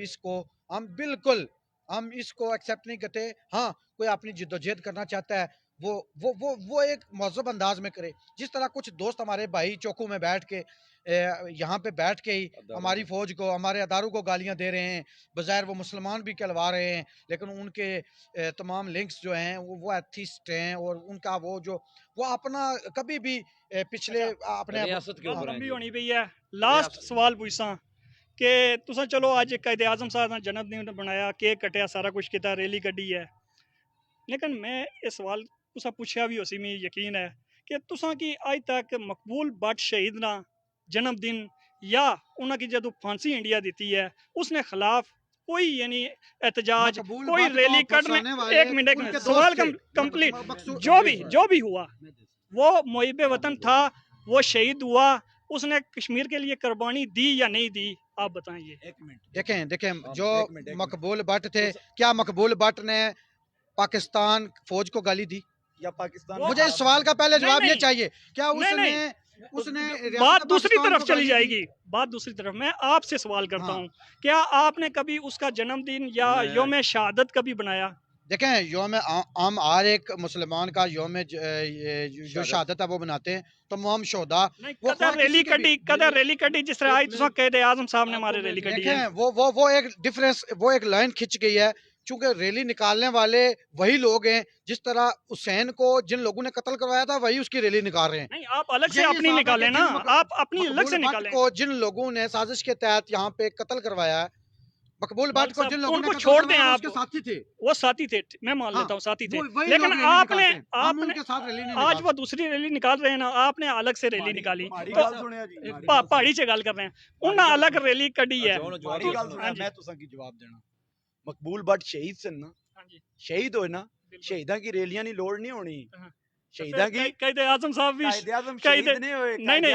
इसको एक्सेप्ट नहीं करते। हाँ, कोई अपनी जिद्दोजहद करना चाहता है, वो एक महज़ब अंदाज में करे, जिस तरह कुछ दोस्त हमारे भाई चौकों में बैठ के यहाँ पे बैठ के ही हमारी फौज को, हमारे अदारों को गालियां दे रहे हैं, बज़ाहिर वो मुसलमान भी कहलवा रहे हैं, लेकिन उनके तमाम लिंक्स जो हैं वो एथिस्ट हैं, और उनका वो अपना कभी भी पिछले अपने रियासत के ऊपर लंबी होनी पई है। लास्ट सवाल पूछसा कि तुसा चलो अज कायदे आजम साहब दा जन्मदिन बनाया, केक कटिया, सारा कुछ किया, रैली कड्डी है, लेकिन मैं ये सवाल तुसा पूछा भी उसी में यकीन है कि तुसा की अज तक मकबूल भट्ट शहीद ना जन्मदिन या उन्होंने जदों फांसी इंडिया दी है उसने खिलाफ कोई यानी एहतजाज, कोई रैली कटने, एक मिनट सवाल कंप्लीट, जो भी हुआ वो मुहिब वतन था, वो शहीद हुआ, उसने कश्मीर के लिए कुर्बानी दी या नहीं दी, आप बताइए। एक मिनट, देखें जो मकबूल भट्ट थे, क्या मकबूल भट्ट ने पाकिस्तान फौज को गाली दी? या पाकिस्तान, मुझे इस सवाल का पहले जवाब ये नहीं, चाहिए, क्या नहीं, उसने बात दूसरी तरफ चली जाएगी, बात दूसरी तरफ। मैं आपसे सवाल करता हूँ, क्या आपने कभी उसका जन्मदिन या योम शहादत कभी बनाया? देखें, योम आम हर एक मुसलमान का योम जो शहादत है वो बनाते हैं, तो हम शोदा कदर रैली कटी जिस तरह आज तुम कहते आजम साहब ने हमारे रैली कटी है, वो एक डिफरेंस, वो एक लाइन खिंच गई है, चूंकि रैली निकालने वाले वही लोग हैं जिस तरह हुसैन को जिन लोगों ने कत्ल करवाया था वही उसकी रैली निकाल रहे हैं। नहीं, आप अलग से अपनी निकालें ना, आप अपनी अलग से निकालें। को जिन लोगों ने साजिश के तहत यहाँ पे कत्ल करवाया है, मकबूल भट्ट को जिन लोगों ने उनको छोड़ दें, आप उसके साथी थे, वो साथी थे, मैं मान लेता हूँ साथी थे, लेकिन आपने आज वो दूसरी रैली निकाल रहे हैं ना, आपने अलग से रैली निकाली, तो पहाड़ी से गल कर रहे हैं, उन्हें अलग रैली कड़ी है। मैं तुसा की जवाब देना, मकबूल भट्ट शहीद सन ना, शहीद होए ना, शहीदा की रैलियां नहीं लोड़ नहीं होनी, शहीदा की कायदे आजम साहब भी कायदे आजम शहीद नहीं होए, नहीं नहीं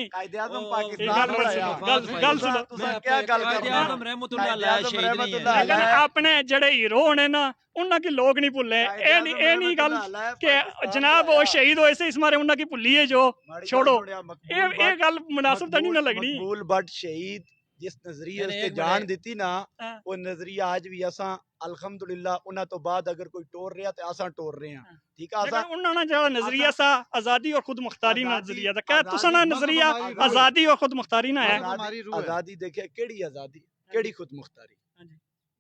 कायदे आजम पाकिस्तान बढ़ाया, गल सुनो, तुसा क्या गल कर रहे हो? रहमतुल्लाह अलैह शहीद नहीं है, लेकिन अपने जड़े हीरो होने ना उन्ना की लोग नहीं भुल्ले, ए नहीं गल कि जनाब वो शहीद होए से इस मारे उन्ना की भुल्ली है जो छोड़ो, ये गल मुनासिब तो नहीं ना लगनी। मकबूल भट्ट शहीद जिस नजरिए उसके जान दी ना, वो नजरिया आज भी असा अल्हम्दुलिल्लाह उन्हां तो बाद अगर कोई टोर रहा तो असा टोर रहे हैं, ठीक है। असा उन्होंने जो नजरिया सा आजादी और खुद मुख्तारी नजरिया था, क्या तुसा ना नजरिया आजादी और खुद मुख्तारी ना है? आजादी देखे केड़ी आजादी, केड़ी खुद मुख्तारी?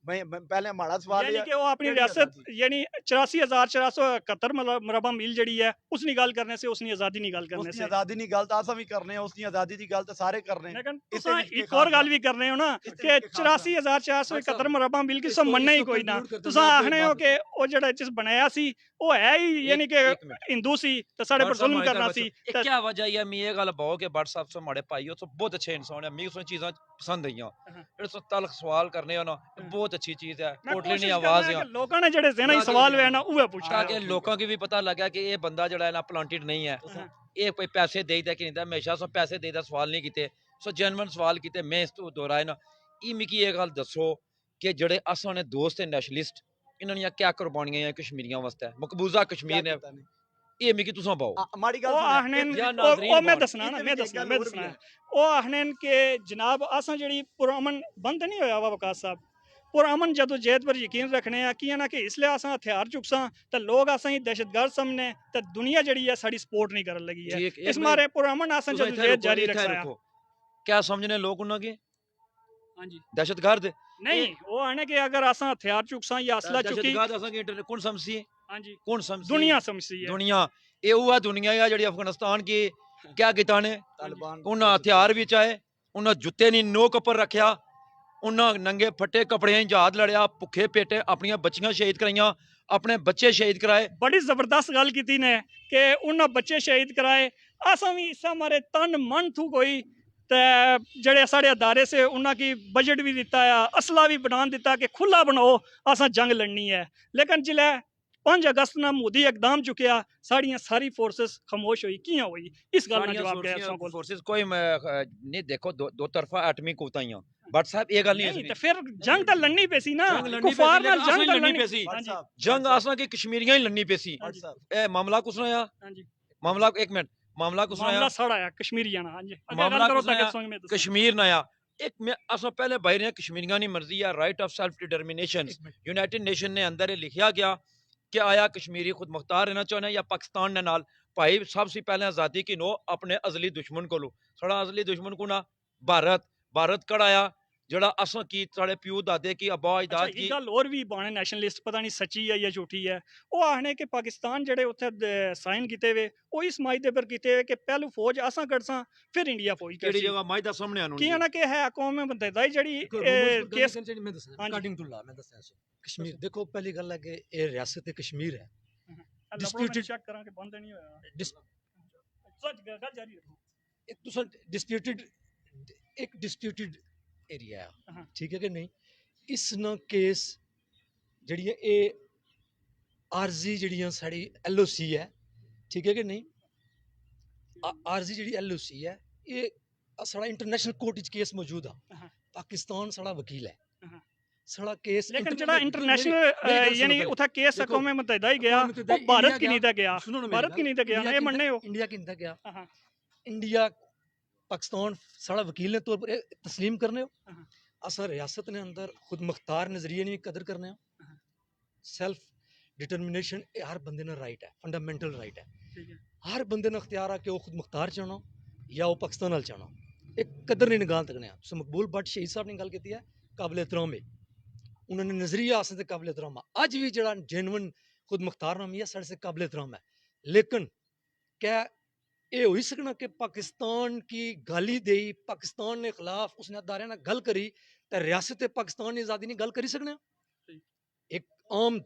मैं पहले हमारा सवाल यानी कि वो अपनी रियासत यानी 84,471 मरबा मील जड़ी है उसनी गल करने से उसनी आजादी नहीं गल करने से आजादी नहीं गल तो असा भी करने हैं, उसनी आजादी दी गल तो सारे करने हैं, लेकिन तुसा एक और गल भी करने हो ना कि 84,471 मरबा मील की सब मनना ही कोई ना, तुसा आखने हो कि वो जेड़ा जिस बनाया सी वो है ही यानी कि हिंदू सी तो साडे पर जुल्म करना सी। क्या वजह है? मैं ये गल बहुत के भट्ट साहब से हमारे भाई हो तो बहुत अच्छे इंसान है, मैं उसने चीज़ां पसंद आईयां, जेड़े सो तलख सवाल करने हो ना बहुत अच्छी चीज़ है मैं कोटली कोशिश ने करना आवाज़ है यहाँ कि लोगों ने ਜਿਹੜੇ ਜ਼ਹਿਨੀ ताकि- ਸਵਾਲ ਵੇ ਨਾ ਉਹ ਪੁੱਛਣਾ ताकि लोगों की भी पता लगा कि ये बंदा जो है ना प्लांटेड नहीं है हाँ। ये कोई पैसे देदा कि नहीं देदा हमेशा सो पैसे देदा सवाल नहीं कीते सो जेनवन सवाल कीते मैं इस तो दोहराए ना ये मिगी ये गल दसो कि जेड़े असां ने दोस्त हैं नेशनलिस्ट इन्होंने क्या कुर्बानियां हैं कश्मीरियों वास्ते मकबूजा कश्मीर ने ये मिगी तुसां पाओ माड़ी गल ਉਹ सुना, ਆਖਣੇ एक- या ਉਹ नाज़रीन ਮੈਂ बौन। ਦੱਸਣਾ ਨਾ ਇਹਦੇ ਮੈਂ ਵਿੱਚ ਇੱਕ ਦੱਸਣਾ ਗੱਲ ਮੈਂ ਹੋਰ ਵੀ ਦੱਸਣਾ ਹੈ। ਉਹ ਆਖਣੇ ਕਿ ਜਨਾਬ ਅਸਾਂ ਜਿਹੜੀ ਪੁਰਅਮਨ ਬੰਦ ਨਹੀਂ ਹੋਇਆ ਵਾ ਵਕਾਸ ਸਾਹਿਬ ਪੁਰਅਮਨ ਜਦੋਂ ਜੇਤ ਪਰ ਯਕੀਨ ਰੱਖਣੇ ਆ ਕੀ ਨਾ ਕਿ ਇਸ ਲਈ ਅਸਾਂ ਹਥਿਆਰ ਚੁੱਕਸਾਂ ਤਾਂ ਲੋਕ ਅਸਾਂ ਹੀ ਦਹਿਸ਼ਤਗਰਦ ਸਮਝਨੇ ਤਾਂ ਦੁਨੀਆ ਜਿਹੜੀ ਹੈ ਸਾਡੀ ਸਪੋਰਟ ਨਹੀਂ ਕਰਨ ਲੱਗੀ ਹੈ ठीक ਇਸ ਮਾਰੇ ਪੁਰਅਮਨ ਅਸਾਂ तुसां ਜਦੋਂ इत्थै ਜੇਤ रुको, ਜਾਰੀ इत्थै ਰੱਖਿਆ रुको। क्या समझने लोग उन्होंने ਹਾਂਜੀ दहशतगर्द ਨਹੀਂ ਉਹ ਆਣੇ ਕਿ ਅਗਰ ਅਸਾਂ ਹਥਿਆਰ ਚੁੱਕਸਾਂ ਜਾਂ ਅਸਲਾ ਚੁੱਕੀ दहशतगर्द असां के इंटरनेट कौन समझी ਹਾਂਜੀ कौन समझी ਦੁਨੀਆ ਸਮਝਦੀ ਹੈ दुनिया ये हुआ दुनिया है ਜਿਹੜੀ ਅਫਗਾਨਿਸਤਾਨ ਕੀ क्या ਕੀਤਾ ਨੇ तालिबान ਉਹਨਾਂ ਹਥਿਆਰ ਵੀ ਚਾਏ ਉਹਨਾਂ ਜੁੱਤੇ ਨਹੀਂ ਨੋਕ ਉੱਪਰ ਰੱਖਿਆ ਉਹਨਾਂ ਨੰਗੇ ਫੱਟੇ ਕੱਪੜਿਆਂ 'ਚ ਜਹਾਦ ਲੜਿਆ ਭੁੱਖੇ ਪੇਟੇ ਆਪਣੀਆਂ ਬੱਚੀਆਂ ਸ਼ਹੀਦ ਕਰਾਈਆਂ ਆਪਣੇ ਬੱਚੇ ਸ਼ਹੀਦ ਕਰਾਏ ਬੜੀ ਜ਼ਬਰਦਸਤ ਗੱਲ ਕੀਤੀ ਨੇ ਕਿ ਉਹਨਾਂ ਬੱਚੇ ਸ਼ਹੀਦ ਕਰਾਏ ਅਸਾਂ ਵੀ ਇਸਾ ਮਾਰੇ ਤਨ ਮਨ ਥੂ ਕੋਈ ਤੇ ਜਿਹੜੇ ਸਾਡੇ ਅਦਾਰੇ ਸੇ ਉਹਨਾਂ ਕੀ ਬਜਟ ਵੀ ਦਿੱਤਾ ਆ ਅਸਲਾ ਵੀ ਬਣਾ ਦਿੱਤਾ ਕਿ ਖੁੱਲਾ ਬਣਾਓ ਅਸਾਂ ਜੰਗ ਲੜਨੀ ਹੈ ਲੇਕਿਨ ਜਿਲੇ 5 ਅਗਸਤ ਨੂੰ ਮੋਦੀ ਇਕਦਾਮ ਚੁੱਕਿਆ ਸਾਡੀਆਂ ਸਾਰੀ ਫੋਰਸਸ ਖਾਮੋਸ਼ ਹੋਈ ਕਿਉਂ ਹੋਈ ਇਸ ਗੱਲ ਦਾ ਜਵਾਬ ਦੇ ਅਸਾਂ ਕੋਲ फोर्सेस कोई नहीं देखो दो तरफा एटमी कुताइयां बट साहब ये गल नहीं ਨਹੀਂ है ਤੇ ਫਿਰ ਜੰਗ ਤਾਂ ਲੜਨੀ ਪੈਸੀ ਨਾ जंग लड़नी ਕੁਫਾਰ पेसी, ਨਾਲ लेकिन ਜੰਗ असें ਤਾਂ लड़नी ਲੜਨੀ पेसी ਹਾਂਜੀ जंग आसा की कश्मीरियां ही लड़नी पेसी ਹਾਂਜੀ ए मामला कुछ आया ਹਾਂਜੀ मामला एक मिनट मामला कुछ ਮਾਮਲਾ आया ਸਾੜਾ ਆ ਕਸ਼ਮੀਰੀਆਂ ਨਾਲ ਹਾਂਜੀ ਅੱਗੇ ਮਾਮਲਾ ਗੱਲ ਕਰੋ ਕੁਛ ਤਾਂ ਆਇਆ, ਕਿ ਸੰਗ ਮੈਂ ਦੱਸਾਂ कश्मीर ना आया एक मैं असा पहले बाहर ने कश्मीरियां की मर्जी है right of self determination United nation ने अंदर ये लिखा गया कि आया कश्मीरी खुद मुख्तार रहना चाहना या पाकिस्तान ने नाल भाई सबसे पहले आज़ादी की नो अपने अजली दुश्मन को लो साड़ा अजली दुश्मन को ना भारत कड़ाया जड़ा असा की साढ़े प्यू दादे की अबा ਅੱਛਾ अजदाद ਇਹ की ਗੱਲ ਹੋਰ ਵੀ ਬਾਣੇ ਨੈਸ਼ਨਲਿਸਟ ਪਤਾ ਨਹੀਂ ਸੱਚੀ ਹੈ ਜਾਂ ਝੂਠੀ ਹੈ ਉਹ ਆਖਣੇ ਕਿ ਪਾਕਿਸਤਾਨ ਜਿਹੜੇ ਉੱਥੇ ਸਾਈਨ ਕੀਤੇ ਵੇ ਉਹ ਇਸ ਮਾਈ ਦੇ ਪਰ ਕੀਤੇ ਵੇ ਕਿ ਪਹਿਲੂ ਫੌਜ ਅਸਾਂ ਕੱਢਸਾਂ ਫਿਰ ਇੰਡੀਆ ਫੌਜ केड़ी ਕੱਢਸੀ जगह माइदा सामने आनो ਕੀ ਨਾ ਕਿ ਹੈ ਕੌਮ ਮੁਤਹਿਦਾ ਜਿਹੜੀ ਕੇਸ मैं दस हाँ जी। अकॉर्डिंग टू लॉ मैं दस कश्मीर देखो पहली गल है कि ये रियासत कश्मीर है disputed- ਚੈੱਕ ਕਰਾਂ ਕਿ ਬੰਦ ਨਹੀਂ ਹੋਇਆ डिस- ਸੱਚ ਗੱਲ ਜਾਰੀ ਰੱਖੋ एक तुसा डिस्प्यूटेड एक डिस्प्यूटेड एरिया है हाँ। ठीक है कि नहीं इस ना केस जड़ियां ए आरजी जड़ियां साड़ी एलओसी है ठीक है कि नहीं आरजी जड़ी एलओसी है ये साड़ा इंटरनेशनल कोर्ट च केस मौजूद है हाँ। पाकिस्तान साड़ा वकील है हाँ। साड़ा केस ਲੇਕਿਨ ਜਿਹੜਾ ਇੰਟਰਨੈਸ਼ਨਲ ਯਾਨੀ ਉਥੇ ਕੇਸ देखो, ਕੌਮ ਮੁਤਹਿਦਾ ਹੀ ਗਿਆ अक़वाम मुत्तहिदा ਉਹ ਭਾਰਤ इंडिया ਕੀ ਨਹੀਂ ਤਾਂ ਗਿਆ सुनो ना भारत की नहीं था गया ना, ये मन्ने हो। इंडिया की नहीं था गया हाँ। इंडिया पाकिस्तान साड़ा वकील ने तौर पर तस्लीम करने हो हाँ। असा रियासत ने अंदर खुद मुख्तार नजरिए ने भी कदर करने हो हाँ। सेल्फ डिटर्मिनेशन हर बंदे ने राइट है फंडामेंटल राइट है ठीक है हर बंदे ने अख्तियार है कि वो खुद मुख्तार चाहना या वो पाकिस्तान वाल चाहना एक कदर नहीं निगाह तकने सो मकबूल भट्ट शहीद साहब ने गल की है काबिल एहतराम है उन्होंने नजरिया आसे काबिल एहतराम है अज भी जरा जेनवन खुद मुख्तार नामी है साढ़े से काबिल एहतराम है लेकिन क्या ये हो ही सकना कि पाकिस्तान की गाली दी पाकिस्तान ने खिलाफ उसने अदारे ने गल करी तो रियासत पाकिस्तान ने आज़ादी ने गल करी सकने एक आम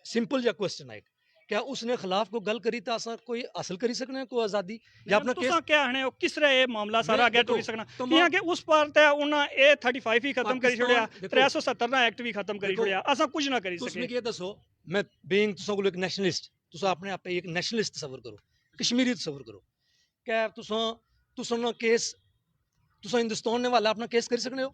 सिंपल जा क्वेश्चन है क्या उसने खिलाफ को गल करी तो असा कोई हासिल करी सकने कोई आज़ादी या अपना केस ਤੁਸੀਂ ਕਿਹਾ ਹਣੇ ਉਹ ਕਿਸ ਤਰ੍ਹਾਂ ਇਹ ਮਾਮਲਾ ਸਾਰਾ मैं ਅੱਗੇ देखो, ਟੁਰ ਸਕਣਾ तमाम- ਕਿਹਾ ਕਿ ਉਸ ਪਰ ਤੇ ਉਹਨਾਂ ਇਹ 35 ਹੀ ਖਤਮ ਕਰੀ ਛੋੜਿਆ पाकिस्तान- देखो, 370 ਦਾ ਐਕਟ ਵੀ ਖਤਮ ਕਰੀ देखो, ਛੋੜਿਆ ਅਸਾਂ ਕੁਝ ਨਾ ਕਰੀ तुस ਸਕੇ मिगी एह् दस्सो मैं बीइंग तुसां कोल इक नेशनलिस्ट तुस अपने आपे इक नेशनलिस्ट तसव्वुर करो कश्मीरी तसव्वुर करो क्या तुसां ना केस तुसां हिंदुस्तान ने वाला अपना केस करी सकने हो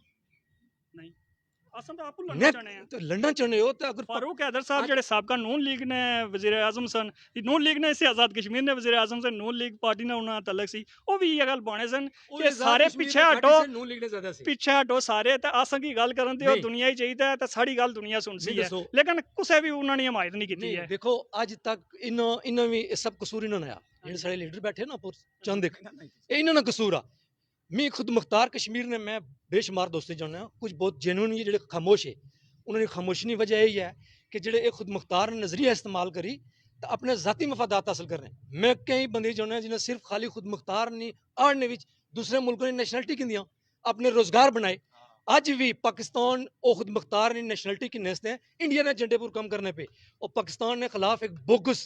ਅਸਾਂ ਤਾਂ ਆਪੂ ਲੜਨਾ नहीं ਚਾਹਣੇ ਆ तो लड़ना चाहते हो तो अगर फारूक हैदर साहब ਜਿਹੜੇ ਸਾਬਕਾ ਨੂਨ ਲੀਗ ਨੇ ਵਜ਼ੀਰ ਆਜ਼ਮ ਸਨ ਨੂਨ ਲੀਗ ਨੇ ਇਸੇ ਆਜ਼ਾਦ ਕਸ਼ਮੀਰ ਨੇ ਵਜ਼ੀਰ ਆਜ਼ਮ ਸੇ ਨੂਨ ਲੀਗ ਪਾਰਟੀ ਨਾਲ ਉਹਨਾਂ ਦਾ ਤਾਲੁਕ ਸੀ ਉਹ ਵੀ ਇਹ ਗੱਲ ਬਾਣੇ ਸਨ ਕਿ ਸਾਰੇ ਪਿੱਛੇ ਹਟੋ नून लीग ने ज्यादा सी ਪਿੱਛੇ ਹਟੋ ਸਾਰੇ ਤੇ ਅਸਾਂ ਕੀ ਗੱਲ ਕਰਨ ਤੇ ਉਹ ਨਹੀਂ। ਦੁਨੀਆ ਹੀ ਚਾਹੀਦਾ ਤੇ ਸਾਡੀ ਗੱਲ ਦੁਨੀਆ ਸੁਣਦੀ नहीं ਹੈ दसो ਲੇਕਿਨ ਕਿਸੇ ਵੀ ਉਹਨਾਂ ਨੇ ਹਮਾਇਤ ਨਹੀਂ ਕੀਤੀ नहीं ਹੈ देखो अज तक इन्हों भी सब कसूर इन्होंने आया जेडे सारे लीडर बैठे ना पुर चंद एक ये इन्होंने कसूर आ मैं खुद मुख्तार कश्मीर ने मैं बेशुमार दोस्ती जानना कुछ बहुत जेन्युइन ये जेडे खामोश है उन्होंने खामोशी की वजह यही है कि जेडे ये खुद मुख्तार ने नजरिया इस्तेमाल करी तो अपने ज़ाती मफादात हासिल करने मैं कई बंदे जानना जिन्हें सिर्फ खाली खुद मुख्तार नहीं आड़ने विच दूसरे मुल्कों ने नेशनलिटी की अपने रोजगार बनाए अज भी पाकिस्तान और खुद मुख्तार ने नेशनलिटी की नेस्ते हैं इंडिया ने एजेंडे पर कम करने पे और पाकिस्तान ने खिलाफ एक बोगस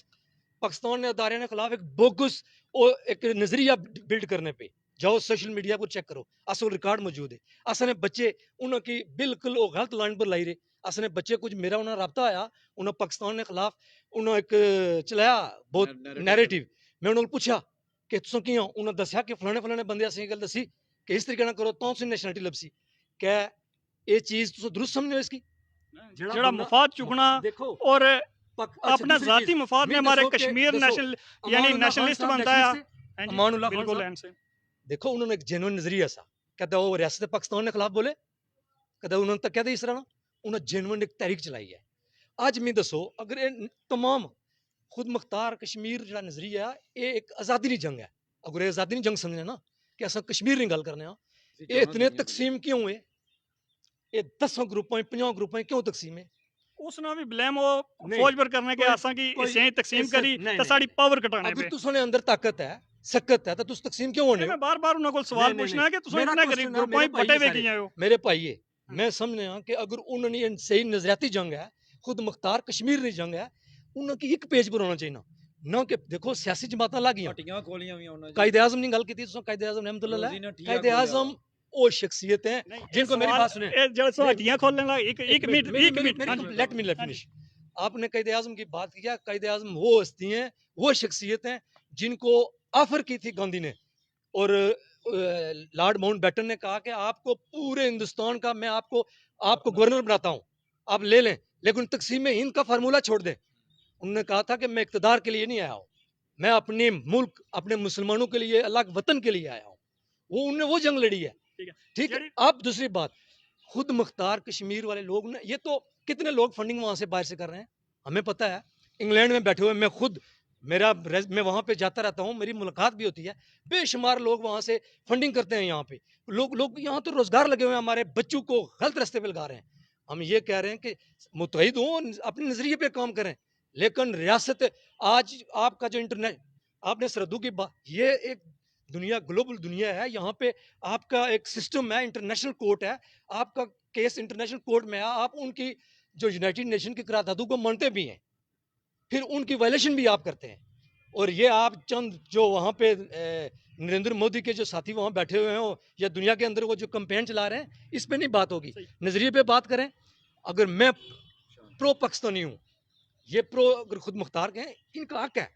पाकिस्तान ने अदारे ने खिलाफ एक बोगस और एक नजरिया बिल्ड करने पे जाओ सोशल मीडिया पर चेक करो असल रिकॉर्ड मौजूद है असल ने बच्चे उन्होंने बिल्कुल वो गलत लाइन पर लाई रहे असने बच्चे कुछ मेरा उन्हें रबता आया उन्हें पाकिस्तान के खिलाफ उन्हें एक चलाया बहुत नैरेटिव। मैं उन्होंने पूछा कि तुम किया उन्हें दसिया कि फलाने फलाने बंदे असें गल दसी कि इस तरीके ना करो तो तुम नेशनलिटी लभसी। क्या ये चीज तुम दुरुस्त समझो इसकी ਜਿਹੜਾ ਮਫਾਦ ਚੁਗਣਾ देखो और अच्छा, अपना दूसरी जाती चीज, मफाद में मैं हमारे दसो कि- कश्मीर दसो, नेशनल यानी अमानुल्लाह खान नेशनलिस्ट साहब बनता है। नेशनलिस्ट है। हाँ जी, अमानुल्लाह खान बिल्कुल साहब, एंड से देखो उन्होंने एक जेन्युइन नजरिया सा कहता वो रियासत पाकिस्तान के खिलाफ बोले कहता उन्होंने तक कहते इस तरह ना उन्हें जेन्युइन एक तहरीक चलाई है। आज मैं दसो अगर ये तमाम खुद मुख्तार कश्मीर जो नजरिया ये एक आज़ादी की जंग है। अगर ये आज़ादी की जंग समझने ना कि अस कश्मीर की गल करने ये इतने तकसीम क्यों है, ये 10 ग्रुपों 50 ग्रुपों क्यों तकसीम है? ਉਸ ਨਾਲ ਵੀ ਬਲੇਮ ਉਹ नहीं, फौज पर करने के कोई- आसा की कोई इसे तकसीम ऐसा- करी नहीं, तो नहीं, साड़ी पावर घटाने अगर पे तुसने अंदर ताकत है सकत है तो तुस तकसीम क्यों होने मैं बार बार उन्होंने सवाल नहीं, पूछना है कि तुम मेरा इतने question गरीब है, ग्रुपों मेरे भाई बटे ये हुए सारे। किए हो। मेरे भाई मैं समझने कि अगर उन्होंने ये सही नजरियाती जंग है खुद मुख्तार कश्मीर की जंग है उन्होंने एक पेज पर होना चाहिए ना कि देखो सियासी जमात लग गई हट्टियां खोलियां भी उन्होंने कायदे आजम ने गल की थी कायदे आजम रहमतुल्लाह रोजी ने ठिया कायदे खोलिया। आजम वो शख्सियत है जिनको मेरी बात सुने जब हड्डियां खोलने लगा एक मिनट लेट मी फिनिश। आपने कायदे आजम की बात किया, कायदे आजम वो हस्ती हैं वो शख्सियत हैं जिनको ऑफर की थी गांधी ने और लॉर्ड माउंटबेटन ने कहा कि आपको पूरे हिंदुस्तान का मैं आपको गवर्नर बनाता हूं, आप ले लें, लेकिन तकसीम हिंद का फार्मूला छोड़ दें। उन्होंने कहा था कि मैं इक़्तिदार के लिए नहीं आया हूं, मैं अपने मुल्क अपने मुसलमानों के लिए अलग वतन के लिए आया हूं। उन्होंने वो जंग लड़ी है। ठीक है। अब दूसरी बात खुद मुख्तार कश्मीर वाले लोग ने ये तो कितने लोग फंडिंग वहां से बाहर से कर रहे हैं हमें पता है। इंग्लैंड में बैठे हुए मैं खुद मैं वहां पे जाता रहता हूं, मेरी मुलाकात भी होती है, बेशुमार लोग वहां से फंडिंग करते हैं। यहाँ पे लोग यहाँ तो रोजगार लगे हुए हैं, हमारे बच्चों को गलत रास्ते पे लगा रहे हैं। हम ये कह रहे हैं कि मुतहिद हो, अपने नजरिए पे काम करें, लेकिन रियासत आज आपका जो इंटरनेट आपने सरहदों की बात, ये एक दुनिया ग्लोबल दुनिया है, यहाँ पे आपका एक सिस्टम है, इंटरनेशनल कोर्ट है, आपका केस इंटरनेशनल कोर्ट में है, आप उनकी जो यूनाइटेड नेशन की करारदादों को मानते भी हैं, फिर उनकी वायलेशन भी आप करते हैं। और ये आप चंद जो वहाँ पे नरेंद्र मोदी के जो साथी वहाँ बैठे हुए हैं या दुनिया के अंदर वो जो कैंपेन चला रहे हैं, इस पे नहीं बात होगी, नजरिए पे बात करें। अगर मैं प्रो पाकिस्तानी हूँ, ये प्रो अगर खुद मुख्तार के हैं, इनका हक है,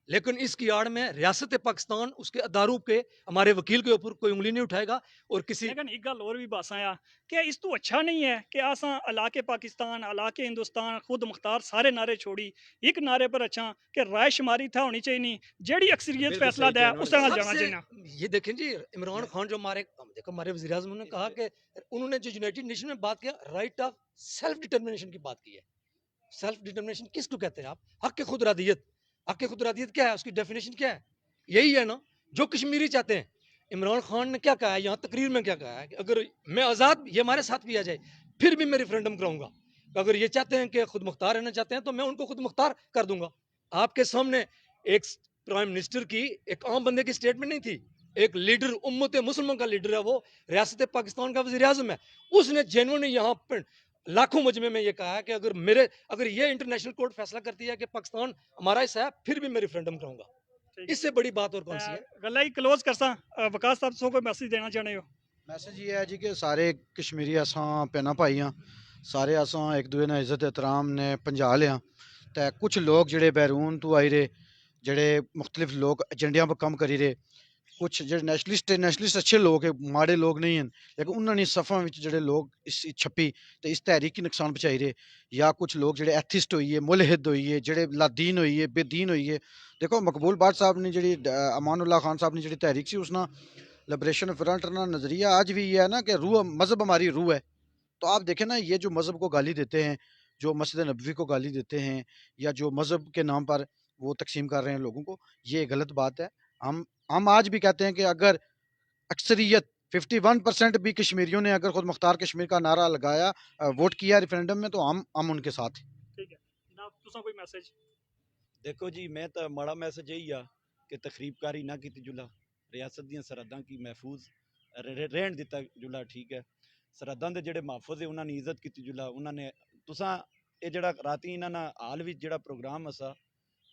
लेकिन इसकी आड़ में रियासत पाकिस्तान उसके अदारों के हमारे वकील के ऊपर कोई उंगली नहीं उठाएगा। और किसी लेकिन एक गल और भी बस आया कि इस तो अच्छा नहीं है कि असा अलाके पाकिस्तान अलाके हिंदुस्तान खुद मुख्तार सारे नारे छोड़ी एक नारे पर अच्छा कि राय शुमारी था होनी चाहिए नहीं जेड़ी अक्सरियत फैसला दे उस तरह जाना चाहिए। ये देखें जी, इमरान खान जो हमारे देखो हमारे वज़ीर आज़म ने कहा कि उन्होंने जो यूनाइटेड नेशन में बात किया, राइट ऑफ सेल्फ डिटर्मिनेशन की बात की है। सेल्फ डिटर्मिनेशन किसको कहते हैं आप? हक के खुदरादियत। हक के खुदरादियत क्या है, उसकी डेफिनेशन क्या है? यही है ना जो कश्मीरी चाहते हैं। इमरान खान ने क्या कहा है यहाँ तकरीर में, क्या कहा है कि अगर मैं आज़ाद, ये हमारे साथ भी आ जाए फिर भी मैं रेफरेंडम कराऊंगा। अगर ये चाहते हैं कि खुद मुख्तार रहना चाहते हैं तो मैं उनको खुद मुख्तार कर दूंगा। आपके सामने एक प्राइम मिनिस्टर की एक आम बंदे की स्टेटमेंट नहीं थी, एक लीडर उम्मत मुसलमान का लीडर है, वो रियासत पाकिस्तान का वज़ीर आज़म है, उसने जेन्युइन यहाँ पर लाखों मजमे में ये कहा है कि अगर ये इंटरनेशनल कोर्ट फैसला करती है कि पाकिस्तान हमारा हिस्सा है फिर भी मैं रेफरेंडम कराऊंगा। इससे बड़ी बात और कौन सी है? गल्ला ही क्लोज करसा वकास साहब सो कोई मैसेज देना चाहते हो? मैसेज ये है जी कि सारे कश्मीरी असां भैनां भाई हाँ, सारे असां एक दूए ने इज्जत एहतराम ने पंजा लिया। ते कुछ लोग जेह्ड़े बैरून तो आई रहे, जेह्ड़े मुख्तलिफ लोग एजेंडियां पर कम करी रहे, कुछ जेह्ड़े नेशनलिस्ट अच्छे लोग है, माड़े लोग नहीं हैं, लेकिन उन्होंने सफ़ां विच जेह्ड़े लोग इस छप्पी ते इस तहरीक गी नुकसान पहुंचाई रहे, या कुछ लोग जेह्ड़े एथिस्ट होइए, मुलहिद होइए, जेह्ड़े लादीन होइए, बेदीन होइए। देखो मकबूल बाट साहब ने जेह्ड़ी अमानुल्लाह खान साहब ने जेह्ड़ी तहरीक सी उसना लिबरेशन फ्रंट ना नज़रिया आज भी ये है ना कि रूह मज़हब हमारी रूह है। तो आप देखें ना, ये जो मज़हब को गाली देते हैं, जो मस्जिद नबवी को गाली देते हैं, या जो मज़हब के नाम पर वो तकसीम कर रहे हैं लोगों को, ये गलत बात है। हम आज भी कहते हैं कि अगर अक्सरियत 51% भी कश्मीरियों ने अगर खुद मुख्तार कश्मीर का नारा लगाया, वोट किया रेफरेंडम में, तो हम उनके साथ हैं। ठीक है जनाब, तुसा कोई मैसेज? देखो जी, मैं तो माड़ा मैसेज यही आ कि तखरीबकारी ना की जुला, रियासत दी सरहदां की महफूज रहन दिता जुला। ठीक है, सरहदां दे जेह्ड़े महफूज है उन्होंने इज्जत की जुला। उन्होंने तुसा ये जेह्ड़ा राती इन्होंने हाल भी जेह्ड़ा प्रोग्राम असा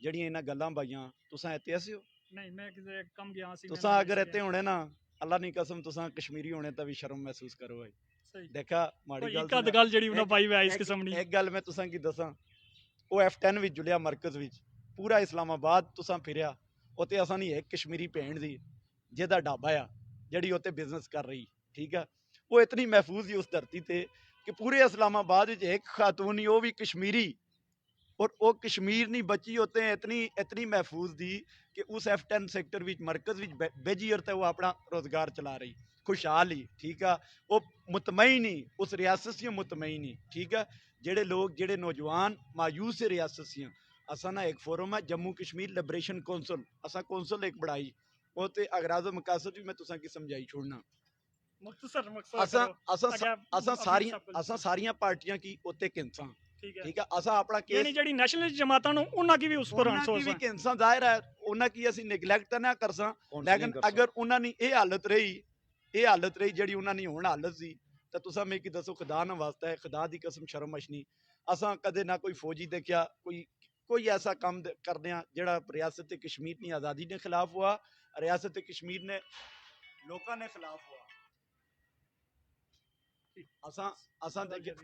जेह्ड़ियां इन्हां गल्लां पाइयां, तुसा इत्थे असे हो? नहीं मैं किसी कम गया सी। तुसा अगर इत्थे होने ना, अल्लाह दी कसम तुसा कश्मीरी होने तो भी शर्म महसूस करो भाई। ਸਹੀ ਦੇਖਾ ਮਾੜੀ ਕੋਈ ਗੱਲ ਇੱਕ ਅੱਧ ਗੱਲ ਜਿਹੜੀ ਉਹਨਾਂ ਪਾਈ ਹੋਇਆ ਇਸ ਕਿਸਮ ਦੀ ਇੱਕ ਗੱਲ ਮੈਂ ਤੁਸਾਂ ਕੀ ਦੱਸਾਂ, ਉਹ F10 ਵਿੱਚ ਜੁੜਿਆ ਮਰਕਜ਼ ਵਿੱਚ ਪੂਰਾ ਇਸਲਾਮਾਬਾਦ ਤੁਸਾਂ ਫਿਰਿਆ, ਉੱਥੇ ਅਸਾਂ ਨਹੀਂ ਇੱਕ ਕਸ਼ਮੀਰੀ ਭੈਣ ਦੀ ਜਿਹਦਾ ਢਾਬਾ ਆ ਜਿਹੜੀ ਉੱਥੇ ਬਿਜ਼ਨਸ ਕਰ ਰਹੀ, ਠੀਕ ਆ, ਉਹ ਇਤਨੀ ਮਹਿਫੂਜ਼ ਸੀ ਉਸ ਧਰਤੀ ਤੇ ਕਿ ਪੂਰੇ ਇਸਲਾਮਾਬਾਦ ਵਿੱਚ ਇੱਕ ਖਾਤੂਨ ਹੀ ਉਹ ਵੀ ਕਸ਼ਮੀਰੀ, और वो कश्मीर नहीं बची होते हैं इतनी इतनी महफूज थी कि उस F10 सेक्टर विच मरकज विच भेजी और वो अपना रोजगार चला रही खुशहाल ही, ठीक है, वो मुतमईन ही उस रियासत से मुतमईन ही, ठीक है। जेड़े लोग जेड़े नौजवान मायूस से रियासत से असा ना एक फोरम है जम्मू कश्मीर लिबरेशन कौंसल, असा कौंसल एक बढ़ाई वो ते अगराज़ मकासद भी मैं तुसा की समझाई छोड़ना। ਮੁਖਤਸਰ असा असा अच्छा, असा अपनी सारियां सब कुछ। असा सारियां पार्टियां की उत्ते किंसा, ਠੀਕ ਹੈ ठीक है, असा अपना केस ਯਾਨੀ ਜਿਹੜੀ ਨੈਸ਼ਨਲ ਜਮਾਤਾਂ ਨੂੰ ਉਹਨਾਂ ਕੀ ਵੀ ਉਸ ਪਰ ਉਹਨਾਂ ਅਫਸੋਸ ਦੀ ਹੈ ਵੀ ਕਿੰਸਾ ਜ਼ਾਹਿਰ ਹੈ, ਉਹਨਾਂ ਕੀ ਅਸੀਂ ਨੈਗਲੈਕਟ ਤਾਂ ਨਾ ਕਰਸਾਂ, ਲੇਕਿਨ ਅਗਰ ਉਹਨਾਂ ਦੀ ਇਹ ਹਾਲਤ ਰਹੀ ਜਿਹੜੀ ਉਹਨਾਂ ਦੀ ਹੁਣ ਹਾਲਤ ਸੀ ਤਾਂ ਤੁਸੀਂ ਮੈਂ ਕੀ ਦੱਸੋ, ਖੁਦਾ ਨਾ ਵਾਸਤਾ ਹੈ, ਖੁਦਾ ਦੀ ਕਸਮ ਸ਼ਰਮ ਅਸ਼ਨੀ ਅਸਾਂ ਕਦੇ ਨਾ ਕੋਈ ਫੌਜੀ ਦੇਖਿਆ ਕੋਈ ਐਸਾ ਕੰਮ ਕਰਦੇ ਆ ਜਿਹੜਾ ਰਿਆਸਤ ਤੇ ਕਸ਼ਮੀਰ ਦੀ ਆਜ਼ਾਦੀ ਦੇ ਖਿਲਾਫ हुआ, ਰਿਆਸਤ ਤੇ ਕਸ਼ਮੀਰ ਨੇ ਲੋਕਾਂ ਦੇ ਖਿਲਾਫ हुआ। ਅਸਾਂ ਦੇਖਿਆ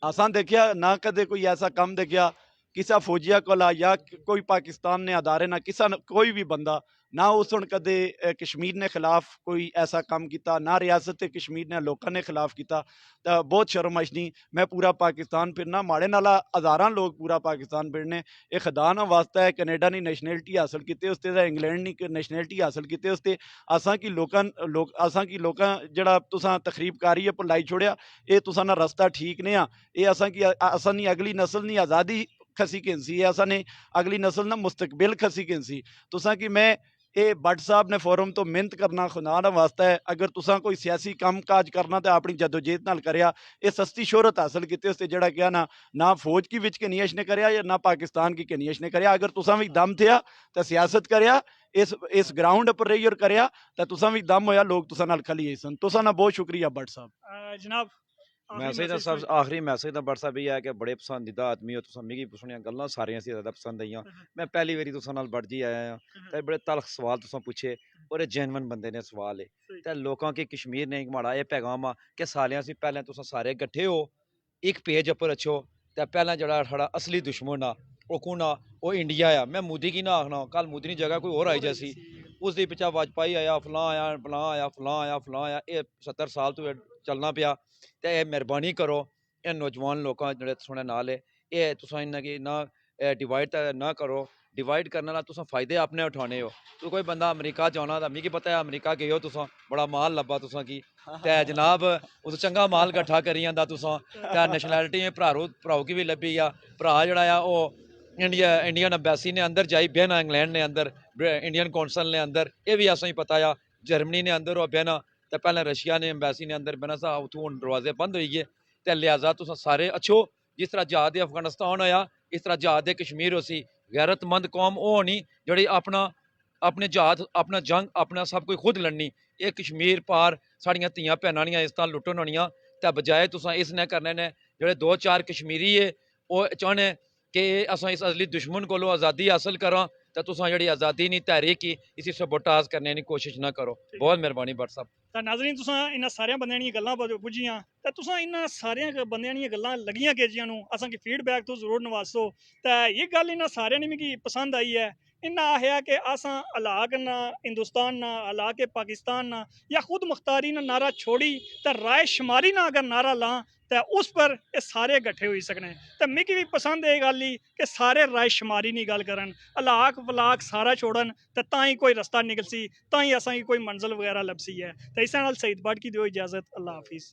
असां देखिया ना कदे कोई ऐसा कम देखिया किसा फौजिया कोला या कोई पाकिस्तान ने अदारे ना किसा कोई भी बंदा ना उस कदे कश्मीर ने खिलाफ कोई ऐसा काम किया, ना रियासत कश्मीर ने लोगों ने खिलाफ किया, तो बहुत शर्म अशनी। मैं पूरा पाकिस्तान फिरना, माड़े नाला हज़ारां लोग पूरा पाकिस्तान फिरने, ये खुदा ना वास्ता है कनेडा की नैशनैलिटी हासिल की उसते इंग्लैंड की नैशनैलिटी हासिल की उसते असां की लोकां जेड़ा तुसां तकरीबकारी पर लाई छोड़िया, ये तुसां ना रस्ता ठीक नहीं आ, ये असां नी अगली नस्ल नी आज़ादी खसी किंसी है, असां ने अगली नस्ल ना मुस्तकबिल खसी किंसी। तुसां की मैं ये भट्ट साहब ने फोरम तो मिहनत करना खुदा ना वास्ता है, अगर तुसां कोई सियासी काम काज करना तो अपनी जदोजहद नाल करिया, ये सस्ती शोहरत हासिल की उसते जड़ा क्या ना फौज की विच कनियश ने करया या ना पाकिस्तान की कनियश ने करया। अगर तुसां भी दम थिया तो सियासत करया, इस ग्राउंड पर रही और करया तो तुसां भी दम होया, लोग तुसां नाल खली सन। तुसां ना बहुत शुक्रिया भट्ट साहब। जनाब मैसेज ਦਾ ਸਭ ਆਖਰੀ ਮੈਸੇਜ ਦਾ WhatsApp ਇਹ ਹੈ ਕਿ ਬੜੇ ਪਸੰਦੀਦਾ ਆਦਮੀ ਹੋ ਤੁਸੀਂ, ਮਿਗੀ ਸੁਣੀਆਂ ਗੱਲਾਂ ਸਾਰੀਆਂ ਸੀ ਜ਼ਿਆਦਾ ਪਸੰਦ ਆਈਆਂ। ਮੈਂ ਪਹਿਲੀ ਵਾਰੀ ਤੁਸੀਂ ਨਾਲ ਵੜ ਜੀ ਆਇਆ ਹਾਂ ਤੇ ਬੜੇ ਤਲਖ ਸਵਾਲ ਤੁਸੀਂ ਪੁੱਛੇ ਔਰ ਇਹ ਜੈਨੂਇਨ ਬੰਦੇ ਨੇ ਸਵਾਲ ਹੈ ਤੇ ਲੋਕਾਂ ਕੀ ਕਸ਼ਮੀਰ ਨੇ ਇੱਕ ਮਾੜਾ ਇਹ ਪੈਗਾਮ ਆ ਕਿ ਸਾਲਿਆਂ ਸੀ ਪਹਿਲਾਂ ਤੁਸੀਂ ਸਾਰੇ ਇਕੱਠੇ ਹੋ ਇੱਕ ਪੇਜ ਉੱਪਰ ਅੱਛੋ ਤੇ ਪਹਿਲਾਂ ਜਿਹੜਾ ਸਾਡਾ ਅਸਲੀ ਦੁਸ਼ਮਣ ਆ ਉਹ ਕੌਣ ਆ, ਉਹ ਇੰਡੀਆ ਆ। ਮੈਂ ਮੋਦੀ ਕੀ ਨਾ ਆਖਣਾ, ਕੱਲ ਮੋਦੀ ਦੀ ਜਗ੍ਹਾ ਕੋਈ ਹੋਰ ਆਈ ਜੈਸੀ ਉਸ ਦੇ ਪਿੱਛਾ ਵਾਜਪਾਈ ਆਇਆ, ਫਲਾਂ ਆਇਆ, ਫਲਾਂ ਆਇਆ, ਫਲਾਂ ਆਇਆ, ਫਲਾਂ ਆਇਆ, ਇਹ 70 ਸਾਲ ਤੋਂ ਚੱਲਣਾ ਪਿਆ। ਤੇ ਇਹ ਮਿਹਰਬਾਨੀ ਕਰੋ ਇਹ ਨੌਜਵਾਨ ਲੋਕਾਂ ਜਿਹੜੇ ਸੁਣਨ ਨਾਲ ਇਹ ਤੁਸੀਂ ਇਹਨਾਂ ਕੀ ਨਾ डिवाइड ना करो, डिवाइड करने नाल तुसां फायदे अपने उठाने हो। तो कोई बंदा अमरीका जाना तो मिगी पता है अमरीका गए हो तुसां, बड़ा माल लब्भा तुसां की ते जनाब उस चंगा माल कट्ठा करी जांदा तुसां ते नैशनैलिटी भराओ की भी लब्भी आ। भरा जिहड़ा आ ओह इंडियन अंबैसी ने अंदर जाई बहना, इंग्लैंड ने अंदर, इंडियन कौंसल ने अंदर, ये भी असें पता आ, जर्मनी ने अंदर ओह बहना तो पहले रशिया ने अंबैसी ने अंदर बहना सा, उत्थों हुण दरवाजे बंद होई गए। तो लिहाजा तुसां सारे अच्छो, जिस तरह जहाद अफगानिस्तान होया इस तरह जहाद कश्मीर हो सी। गैरतमंद कौम वो होनी जिहड़ी अपने जहाद अपना जंग अपना सब कुछ खुद लड़नी। ये कश्मीर पार साड़ियां धियां भैनां नियां इस तरह लुट्टन होनियां ते बजाए तुसां इस ने करने ने जिहड़े 2-4 कश्मीरी है वो चाहने कि असां इस असली दुश्मन कोलों आज़ादी हासिल करां तो तुसां जिहड़ी आज़ादी नी तहरीक की इसी सबोटाज करने की कोशिश ना करो। बहुत मेहरबानी भट्ट साहब। ਤਾਂ ਨਾਜ਼ਰੀਨ ਤੁਸੀਂ ਇਹਨਾਂ ਸਾਰਿਆਂ ਬੰਦਿਆਂ ਦੀਆਂ ਗੱਲਾਂ ਪੁੱਜੀਆਂ ਤਾਂ ਤੁਸੀਂ ਇਹਨਾਂ ਸਾਰਿਆਂ ਬੰਦਿਆਂ ਦੀਆਂ ਗੱਲਾਂ ਲੱਗੀਆਂ ਕੇਜੀਆਂ ਨੂੰ ਅਸਾਂ ਕੀ ਫੀਡਬੈਕ ਤੋਂ ਜ਼ਰੂਰ ਨਵਾਜ਼ੋ। ਤਾਂ ਇਹ ਗੱਲ ਇਹਨਾਂ ਸਾਰਿਆਂ ਨੇ ਮੈਨੂੰ ਪਸੰਦ ਆਈ ਹੈ। इन्ना आया कि असा अलाक ना हिंदुस्तान ना अलाक पाकिस्तान ना या खुद मुख्तारी ना नारा छोड़ी तो राय शुमारी ना अगर नारा ला तो उस पर ये सारे इकट्ठे हो सकने। तो मिगी भी पसंद है गल ही कि सारे राय शुमारी नहीं गल करन, अलाक वलाक सारा छोड़न तो ताई कोई रस्ता निकल सी, ताई असा कोई मंजिल वगैरह लभसी है। तो इस नाल सईद भट्ट की दो इजाज़त, अल्लाह हाफिज़।